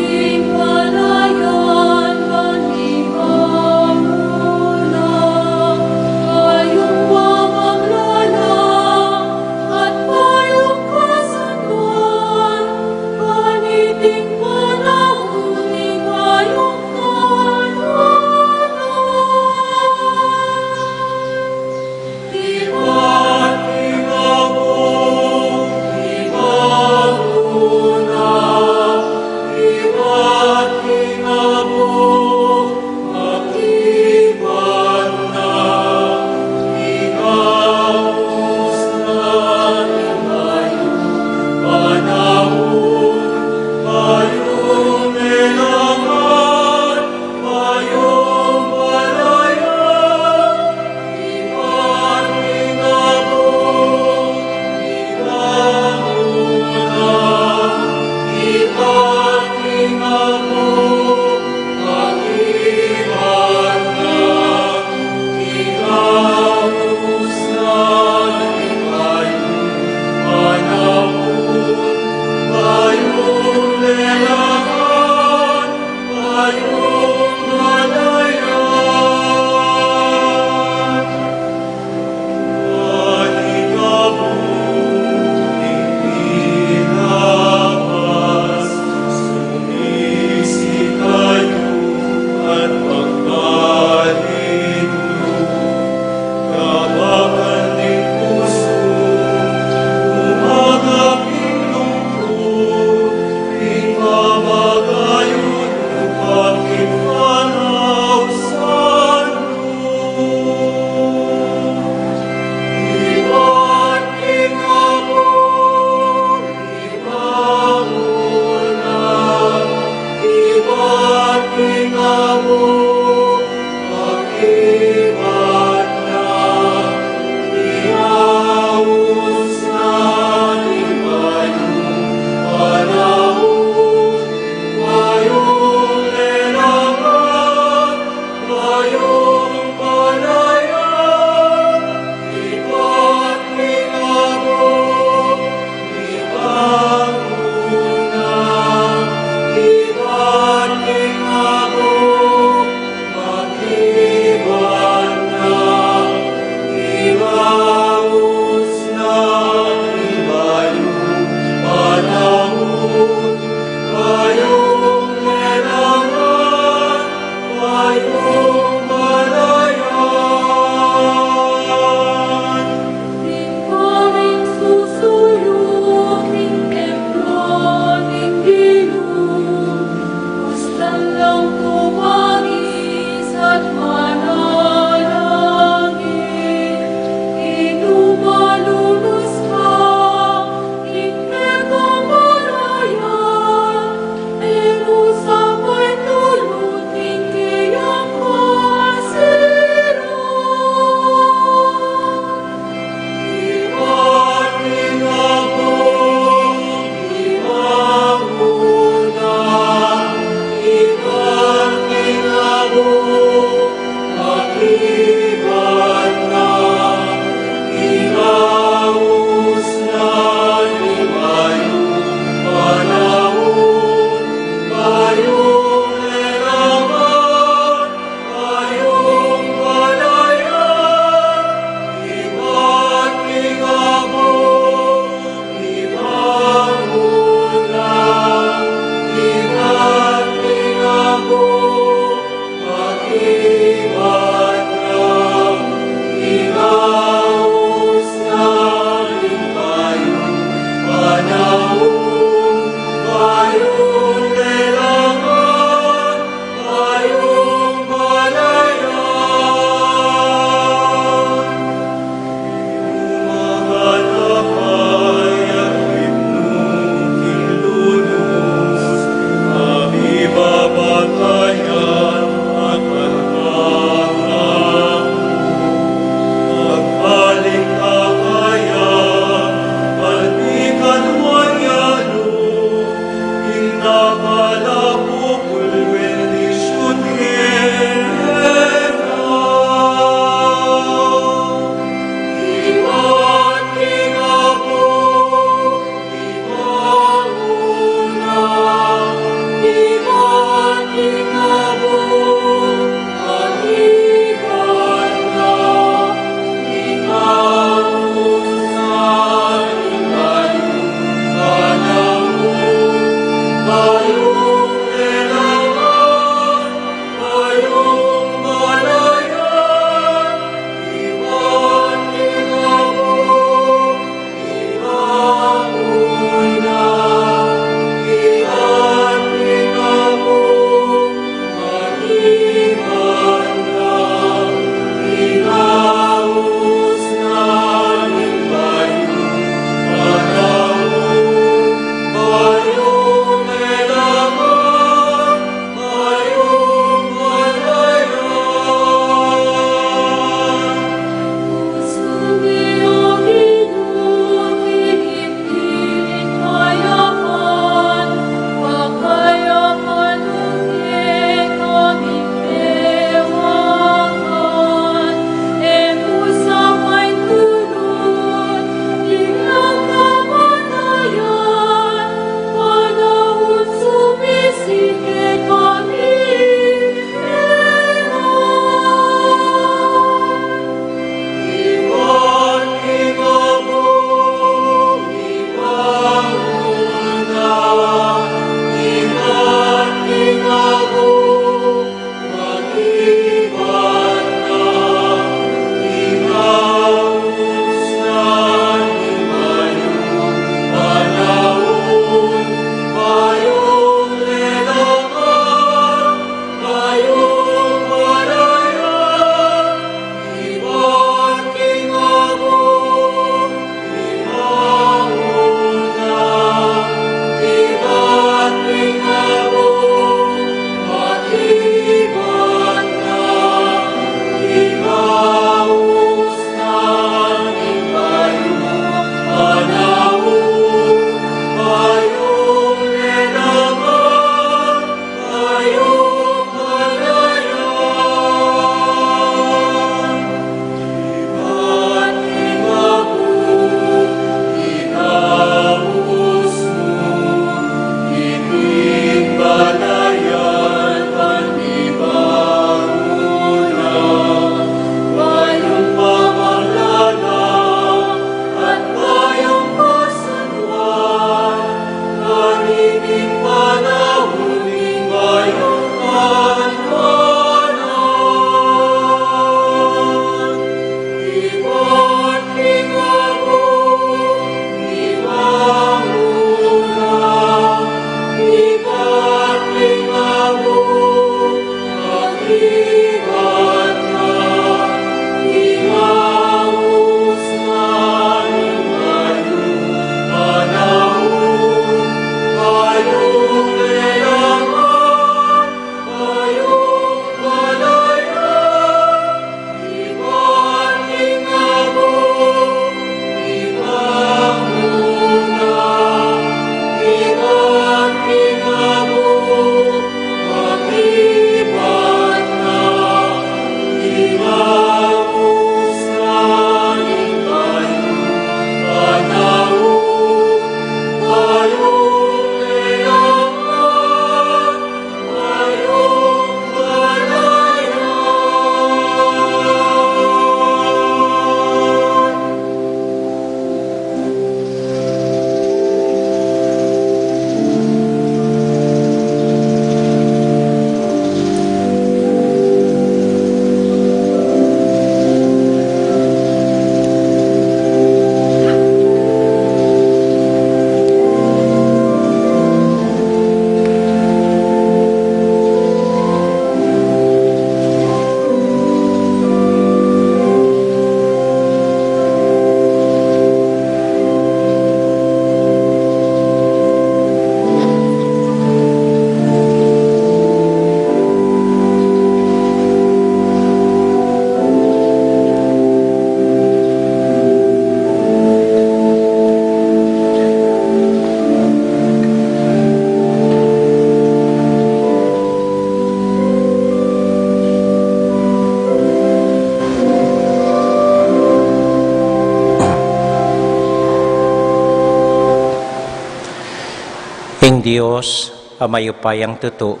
Ing Dios, amayupayang tuto,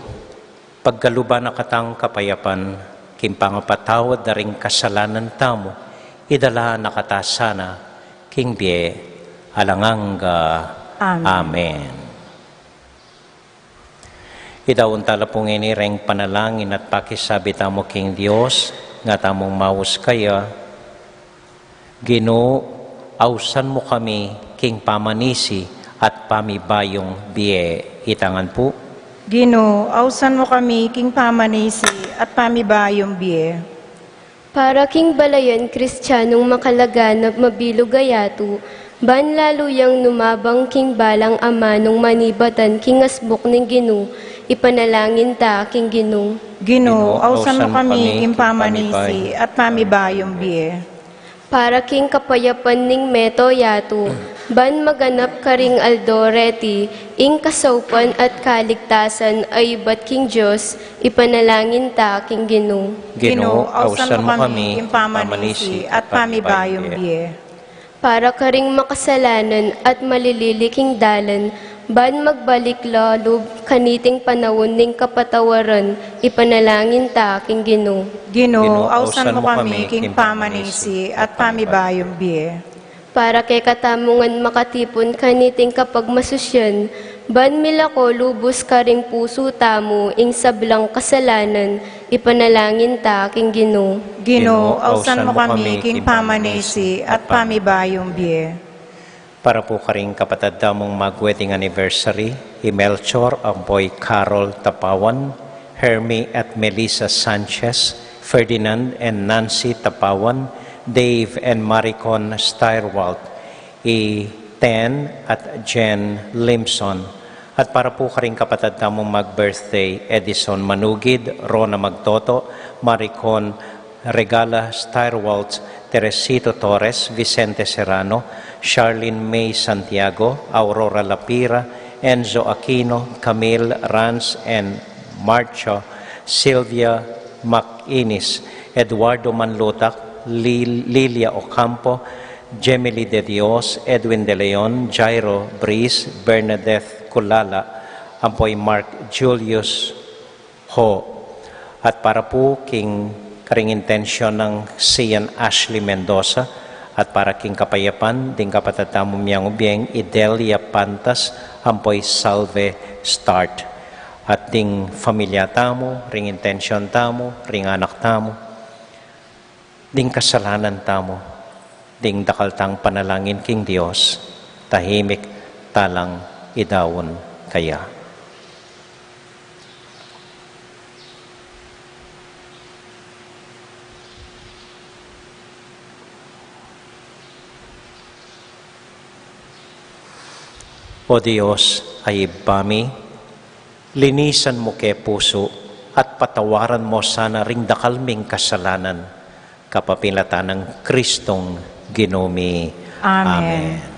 pagkaluban na katang kapayapan, kimpangapatawad na ring kasalanan tamo, idala na katasana, king biye, alanganga. Amen. Idaon tala pong inireng panalangin at pakisabi tamo king Dios, nga tamong maus kaya, Ginoo, ausan mo kami king pamanisi at pamibayong biye. Itangan po. Ginoo, ausan mo kami king pamanisi at pamibayong biye. Para king balayan kristyanong makalaganap mabilog gayato, ban laluyang numabang king balang ama nung manibatan king asbok ning Ginoo, ipanalangin ta king Ginoo. Ginoo, ausan mo kami king pamanisi at pamibayong biye. Para king kapayapan ning meto yato, ban maganap karing aldoreti, ing kasaupan at kaligtasan ay bat king Diyos, ipanalangin ta king Ginoo. Ginoo, ausan mo kami king pamanisi at pamibayong biye. Para karing makasalanan at malililiking dalan, ban magbalik lalob kaniting panahon ning kapatawaran, ipanalangin ta king Ginoo. Ginoo, ausan mo kami king pamanisi at pamibayong biye. Para kay katamungan makatipon kaniting kapag masusyan, ban milako lubos karing puso tamo ing sablang kasalanan, ipanalangin ta king Ginoo. Ginoo, ausan mo kami king pamanisi at pamibayong biye. Para po karing kapatid damong mag-wedding anniversary, Melchor Amboy Carol Tapawan, Hermie at Melissa Sanchez, Ferdinand and Nancy Tapawan, Dave and Maricon Steyerwalt, Ten at Jen Limson. At para po karing kapatid damong mag-birthday, Edison Manugid, Rona Magtoto, Maricon Regala Steyerwalt, Teresito Torres, Vicente Serrano, Charlene May Santiago, Aurora Lapira, Enzo Aquino, Camille Ranz and Marcho, Sylvia Macinis, Eduardo Manlutak, Lilia Ocampo, Gemily De Dios, Edwin De Leon, Jairo Briz, Bernadette Kulala, Ampoy Mark Julius Ho. At para po king karing intensyon ng Sian Ashley Mendoza, at para king kapayapan, ding kapatatamu miyang ubiyeng Idelia Pantas, ampoy Salve Start. At ding familia tamo, ring intensyon tamo, ring anak tamo, ding kasalanan tamo, ding dakaltang panalangin king Dios, tahimik talang idawon kaya. O Diyos ay ibami, linisan mo ke puso at patawaran mo sana ring dakalming kasalanan, kapapilatan ng Kristong Ginoo. Amen.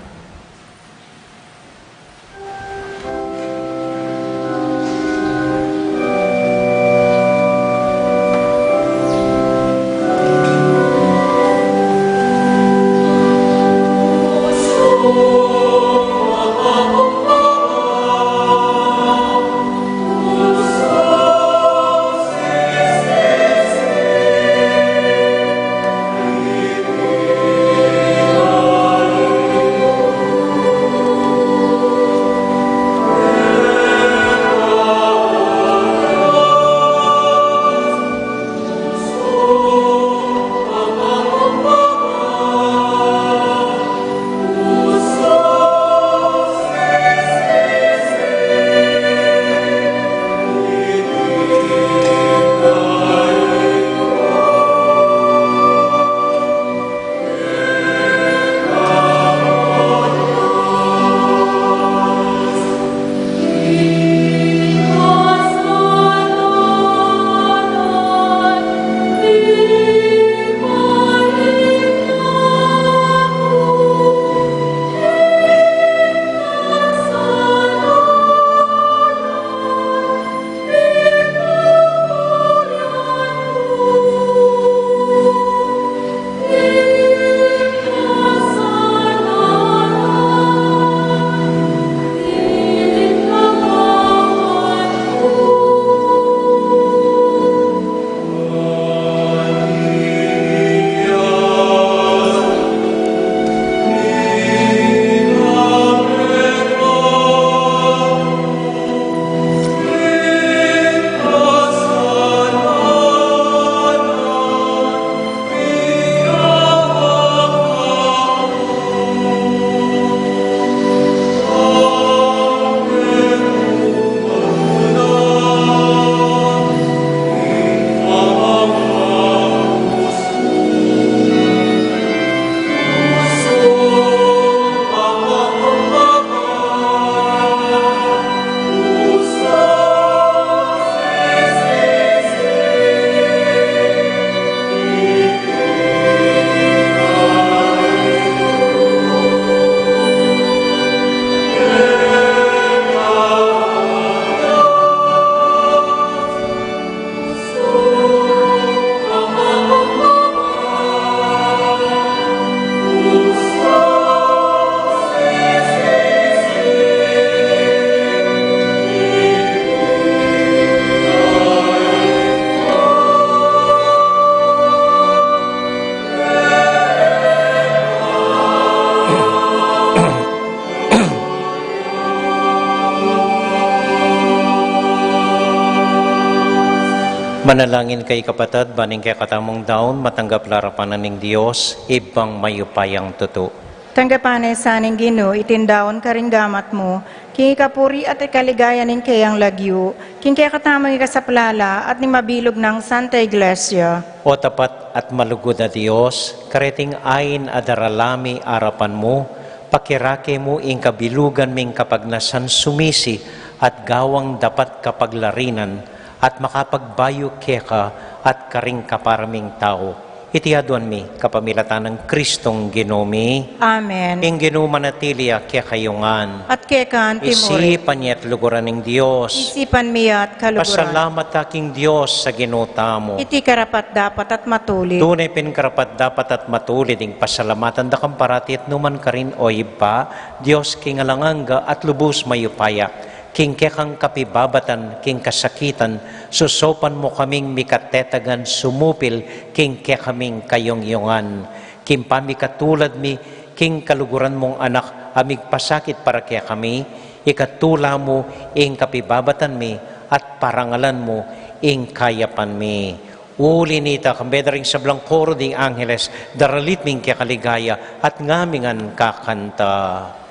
Manalangin kay kapatid, baning kay katamong daon, matanggap larapanan ng Diyos, ibang mayupayang tuto. Tanggapanay sa aning Ginoo, itindaon karinggamat mo, king ikapuri at ikaligayan ning kayang lagyo, king kaya katamang ikasaplala at ni mabilog ng Santa Iglesia. O tapat at malugod na Diyos, kareting ayin adaralami arapan mo, pakirake mo ing kabilugan ming kapagnasan sumisi at gawang dapat kapaglarinan at makapagbayo keka at karing kaparaming tao. Itihaduan mi kapamilatan ng Kristong Ginomi. Amen. Ing ginumanatilia kekayungan. At kekan timuri. Isipan niya't luguran ng Diyos. Isipan miya't kaluguran. Pasalamat aking Diyos sa ginutamo. Iti karapat dapat at matulid. Tunay pinkarapat dapat at matulid ing pasalamatan da kamparati at numan karin o iba, Diyos kingalanganga at lubos mayupaya. King kekang kapibabatan, king kasakitan, susopan mo kaming mikatetagan, sumupil, king kekaming kayong-yungan. King pamikatulad mi, king kaluguran mong anak, amig pasakit para kaya kami, ikatula mo, ing kapibabatan mi, at parangalan mo, ing kayapan mi. Uli nita, kambedring sa blangkoro ding Angeles, daralit ming kaya kaligaya, at ngamingan kakanta.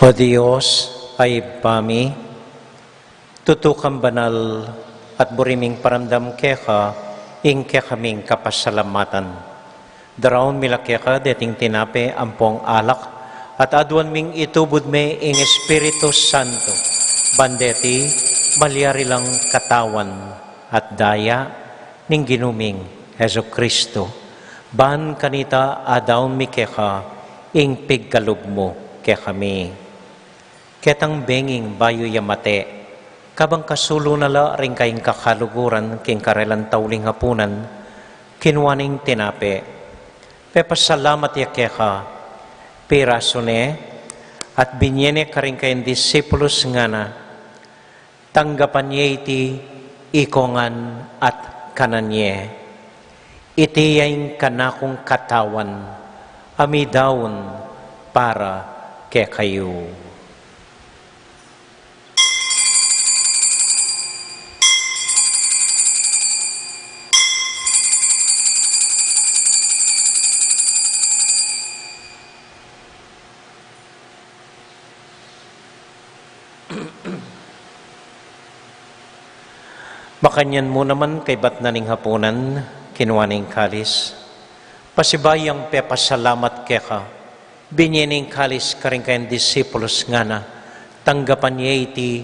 O Diyos ay pami, tutukang banal at buriming paramdam keka, ing kekaming kapasalamatan. Daraon mila keka deting tinape ampong alak, at aduan ming itubod me ing Espiritu Santo, bandeti malyari lang katawan at daya ning ginuming Heso Kristo. Ban kanita adaon mi keka, ing pigkalub mo kekami. Ketang benging bayo yamate, kabang kasulo nala ring kayong kakaluguran king karelan tauling hapunan, kinwaning tinape. Pepasalamat ya keka, pirasone, at binyene ka rin kayong disipulos nga na, tanggapan niya iti ikongan at kananye. Iti yung kanakong katawan, amidaon para kay kayo. Makanyan mo naman kay bat naning hapunan, kinuwaning kalis. Pasibayang pepasalamat keka, binyening kalis ka rin kayong disipulos nga na, tanggapan niya iti,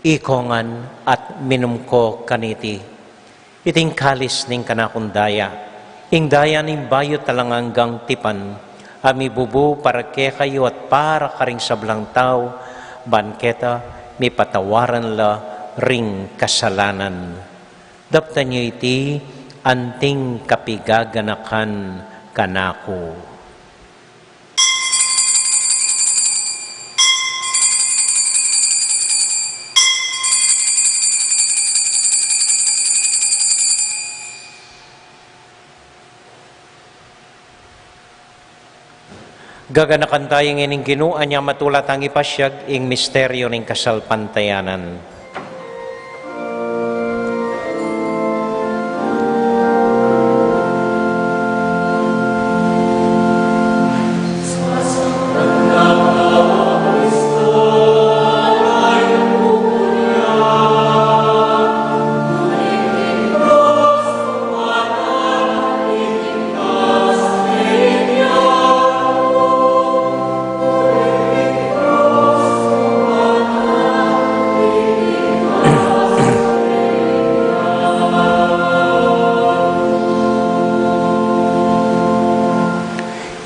ikongan at minum ko kaniti. Iting kalis ning kanakundaya, ing daya ning bayo talanganggang tipan, ami bubu para ke kayo at para ka rin sablang tao, banketa, mi patawaran la, ring kasalanan. Dapta niyo iti anting kapigaganakan kanako. Gaganakan tayo ng Ginoo anya matulat ang ipasyag ing misteryo ng kasalpantayanan.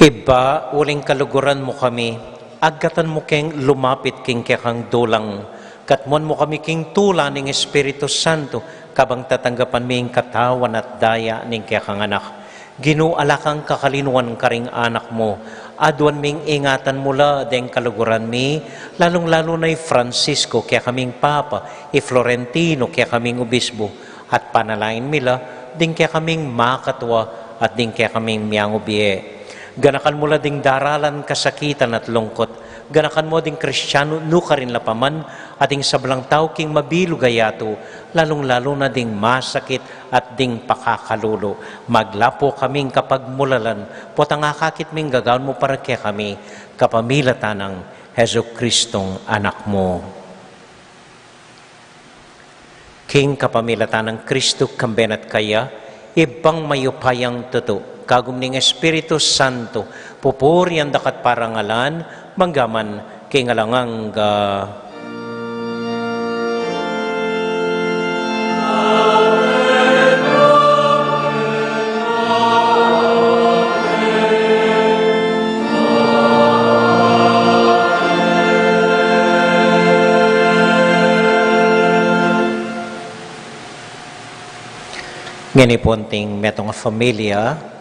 Iba, uling kaluguran mo kami, agatan mo keng lumapit king kekang dulang, katmon mo kami king tula ng Espiritu Santo, kabang tatanggapan ming katawan at daya ning kekang anak. Ginualakang kakalinuan karing anak mo, adwan ming ingatan mula deng kaluguran mi, lalong-lalo na Francisco, kaya kaming Papa, Florentino, kaya kaming Obispo, at panalain mila, ding kaya kaming makatwa, at ding kaya kaming miyang ubiye. Ganakan mo ding daralan kasakitan at lungkot. Ganakan mo ding Kristiyano nuka rin lapaman ating sablang tao king mabilugayato, lalong-lalo na ding masakit at ding pakakalulo. Maglapo kaming kapag mulalan, potang akakit ming gagawin mo para kaya kami, kapamilatan ng Heso Kristong anak mo. King kapamilatan ng Kristo kambenat kaya, ibang mayupayang tuto, kagum ning Espiritu Santo, pupuri ang dakat parangalan, manggaman kay ngalangang nginipunting metong familia,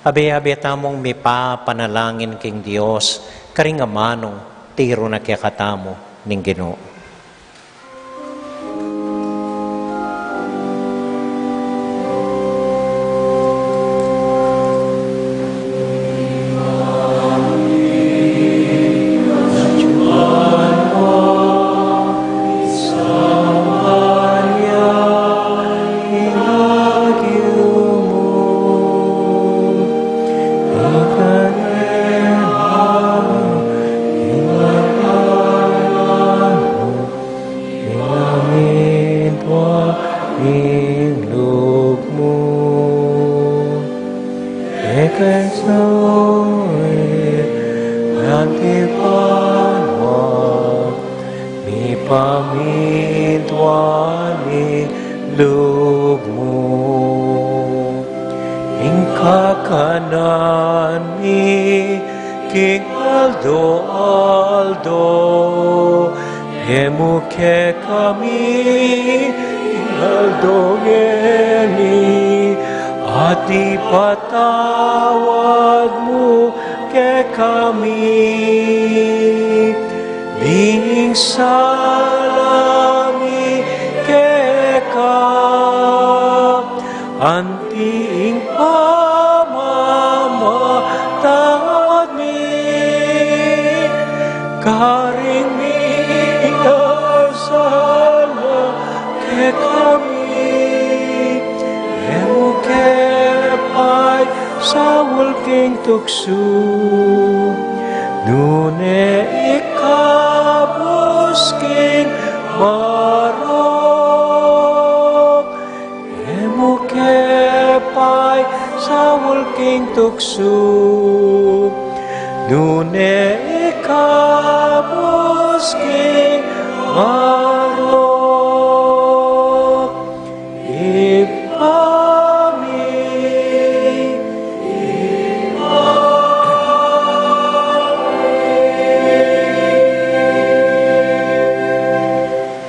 abi-abi tamong mipapanalangin king Dios, karing amanong tiro na kaya katamo ning Ginoo.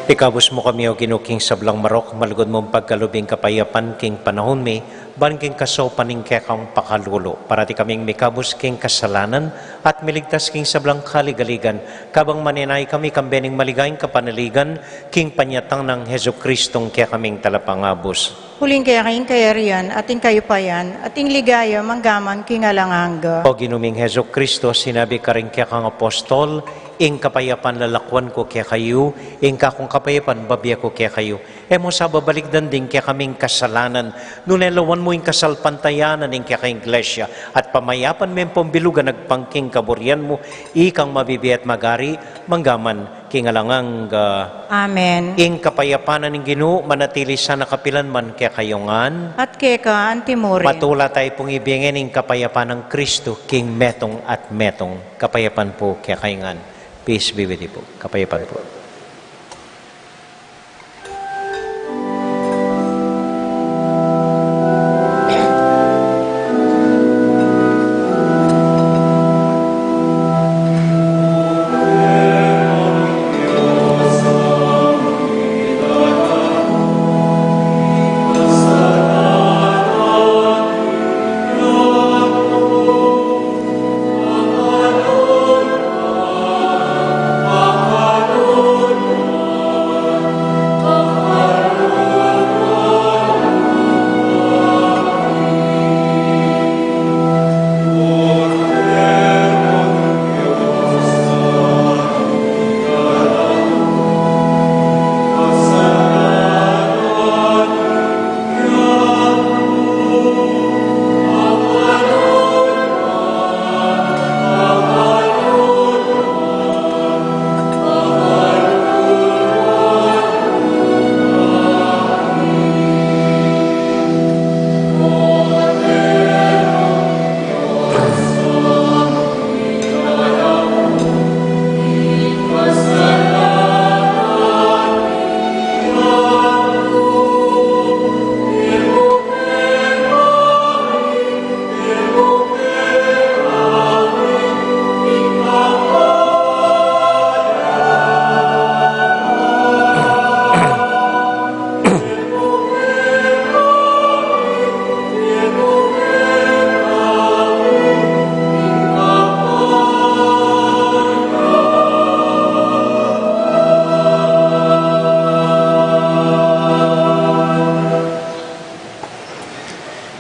Ikabos mo kami o ginuking sablang marok, malugod mong pagkalubing kapayapan king panahon mi, ban king kaso paning kekang pakalulo, para ti kaming mikabos king kasalanan at miligtas king sablang kaligaligan, kabang maninay kami kambening maligayang kapanaligan, king panyatang ng Heso Kristong kaya kaming talapangabos. Huling kaya king kayarian, ating kayupayan, ating ligaya, manggaman king alanganga. O ginuming Heso Kristo, sinabi ka rin kaya kang apostol, ing kapayapan lalakwan ko kaya kayo, ing kakong kapayapan babiya ko kaya kayo. Mo sa babalikdan din kaya kaming kasalanan, nunelawan mo ing kasalpantayanan ing kaya kayong iglesia, at pamayapan may pambilugan nagpangking kaburian mo, ikang mabibi at magari, manggaman kingalangang Amen. ing kapayapanan ng Ginoo manatili sa nakapilan man kaya kayongan. At keka antimuri. Patula tayo pong ibigin ng kapayapan ng Kristo, king metong at metong. Kapayapan po kaya kayongan. Peace be with you po. Kapayapan po.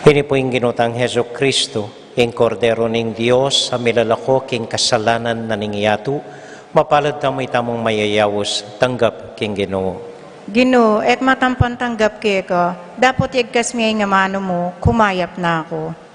Ini po yung ginutang Heso Kristo, yung kordero ng Diyos, sa milalako king kasalanan na ningyatu, mapalad na mo'y tamong mayayawos, tanggap king Ginoo. Ginoo, et matampan tanggap keka, dapat yagkas miyay nga mano mo, kumayap na ako.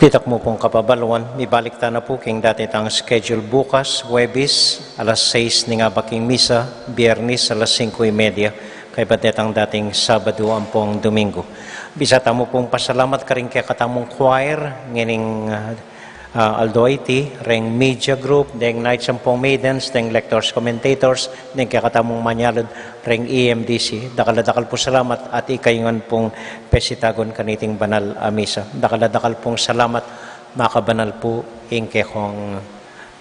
Titak mo pong kapabaluan, ibalik ta na po king dati tang schedule bukas, Webis, alas 6 ni nga baking misa, Biyernes, alas 5:30, kay batetang dating Sabado ang pong Domingo. Bisa tamo pong pasalamat ka rin kay katamong choir, ngining Aldoiti, reng media group, deng Knights and Pong Maidens, deng lectors, commentators, deng kay katamong manyalod, reng EMDC. Dakal po salamat at ikayungan pong pesitagon kaniting banal misa. Dakal pong salamat, makabanal po, ingke kong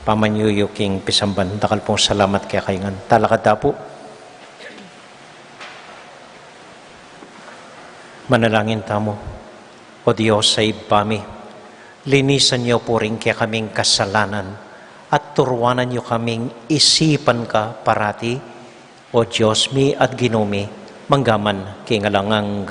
pamanyuyo king pisamban. Dakal pong salamat kay kayungan. Talakad po. Manalangin tamo, O Diyos sa ibami, linisan niyo po rin kaya kaming kasalanan at turuanan niyo kaming isipan ka parati, O Diyos mi at ginumi, manggaman kingalangang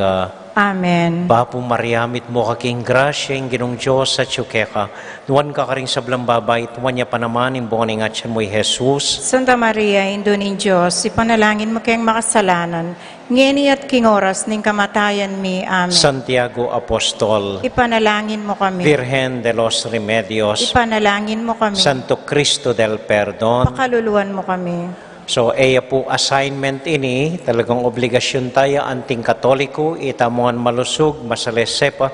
Amen. Bapo Mariamit mo kaking grasya yung ginong Diyos sa tsukeka. Nuwan ka karing sablang babay, tuwan niya pa naman yung buong nga mo'y Jesus. Santa Maria, Indo ning Diyos, ipanalangin mo kayong makasalanan, ngeni at kingoras ning kamatayan mi. Amen. Santiago Apostol, Ipanalangin mo kami. Virgen de los Remedios, Ipanalangin mo kami. Santo Cristo del Perdon. Pakaluluan mo kami. So, po assignment ini, talagang obligasyon tayo, anting katoliko, itamuan malusog, masalesepa,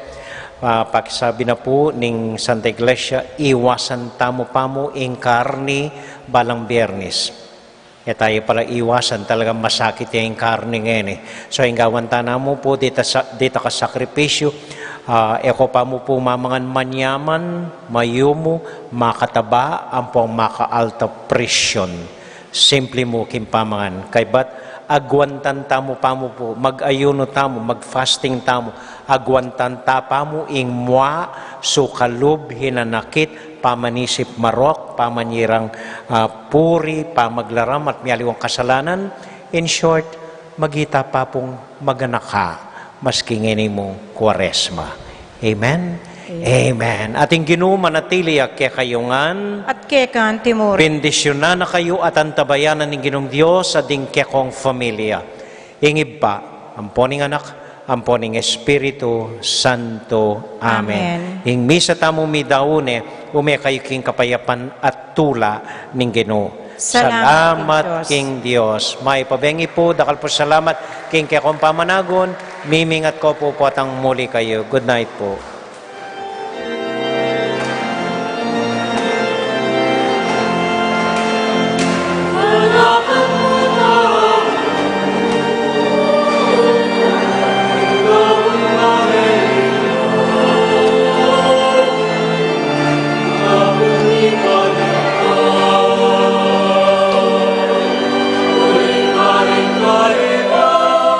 pakisabi na po ning Santa Iglesia, iwasan tamo pamo in karni balang Biyernes. Tayo pala iwasan, talagang masakit yung karni ngayon. So, inggawan na mo po, dito ka sakripisyo, eko pa mo po mamangan manyaman, mayumo, makataba, ang pong maka-alta presyon. Simple mo kimpamangan. Kay bat agwantan tamo pamo po, mag-ayuno tamo, mag-fasting tamo, agwantan ta pamo ing mwa, sukalub, hinanakit, pamanisip marok, pamanyirang puri, pamaglaram at miyaliwang kasalanan. In short, magita pa pong maganaka, maski ngini mo Kwaresma. Amen? Amen. Ating Ginoo manatili kay kayungan at kay kan timur. Bendisyonan na kayo at antabayanan ng Ginong Dios sa ding kekong familia. Ingib pa, amponing anak, amponing Espiritu Santo. Amen. Ing misa tamo mi daune, kayo king kapayapan at tula ng Ginoo. Salamat King Dios. May pabengi po, dakal po salamat king kekong pamanagon, mimingat ko po atang muli kayo. Good night po. Amen.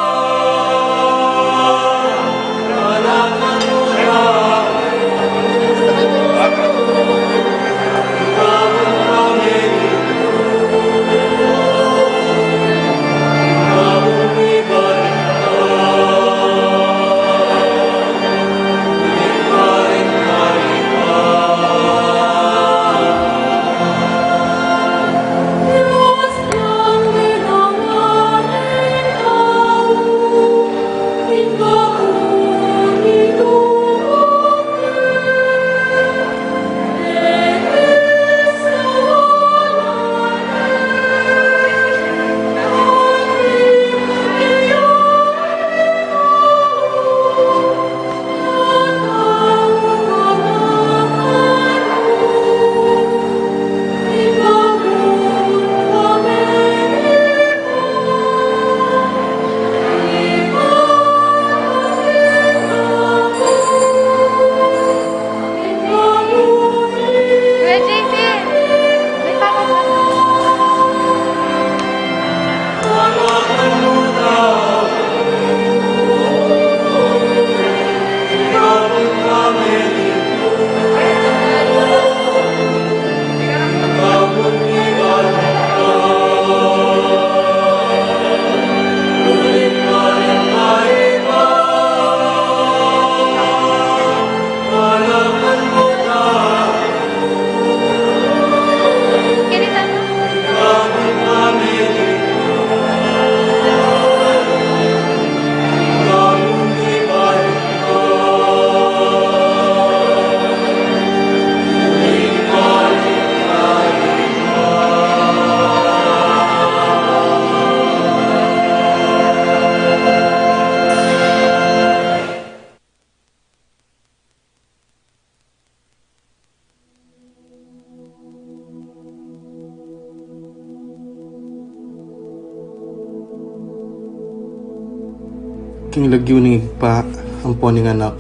king lagyo ning igpa, ampo ning anak,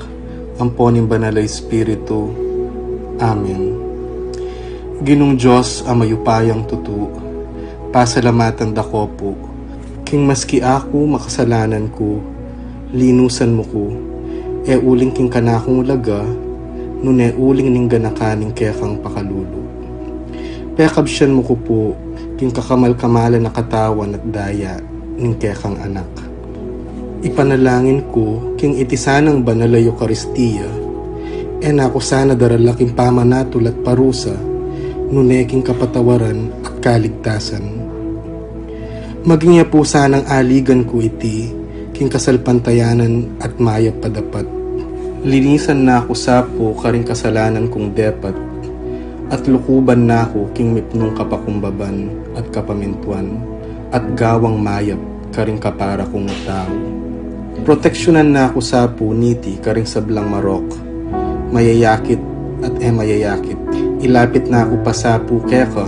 ampo ning banal a Espiritu. Amen. Ginong Diyos ang mayupayang tutu, pasalamatan dako po, king maski ako makasalanan ko, linusan mo ko, e uling king kanakong laga, nun e uling ning ganakaning kekang pakalulu. Pekabsyan mo ko po, king kakamal-kamala na katawan at daya, ning kekang anak. Ipanalangin ko, king itisanang banal a Eukaristiya, e nako sana daralaking pamanatul at parusa, nun e king kapatawaran at kaligtasan. Maging niya po sanang aligan ko iti, king kasalpantayanan at mayap padapat. Linisan na ako sapo karing kasalanan kong depat, at lukuban na ako king mipnong kapakumbaban at kapamintuan, at gawang mayap karing kapara kong tao. Proteksyonan na ako sapo niti karing sablang marok, mayayakit at mayayakit. Ilapit na ako pasapo keka,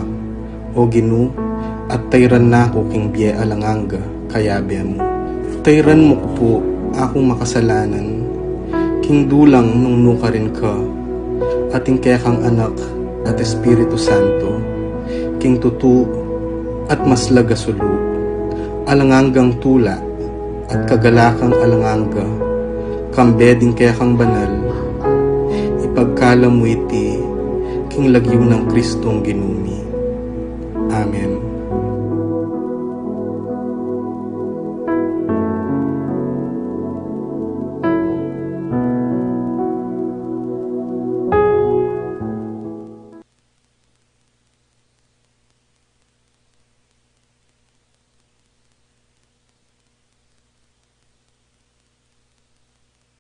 o Ginu, at tayran na ako king biye alanganga, kayabe mo. Tayran mo ko po akong makasalanan, king dulang nung nuka rin ka, ating kekang anak at Espiritu Santo, king tutu at maslaga sulu, alanganggang tula at kagalakang alanganga, kambeding kekang banal, ipagkala mo iti, king lagyo ng Kristong ginumi. Amen.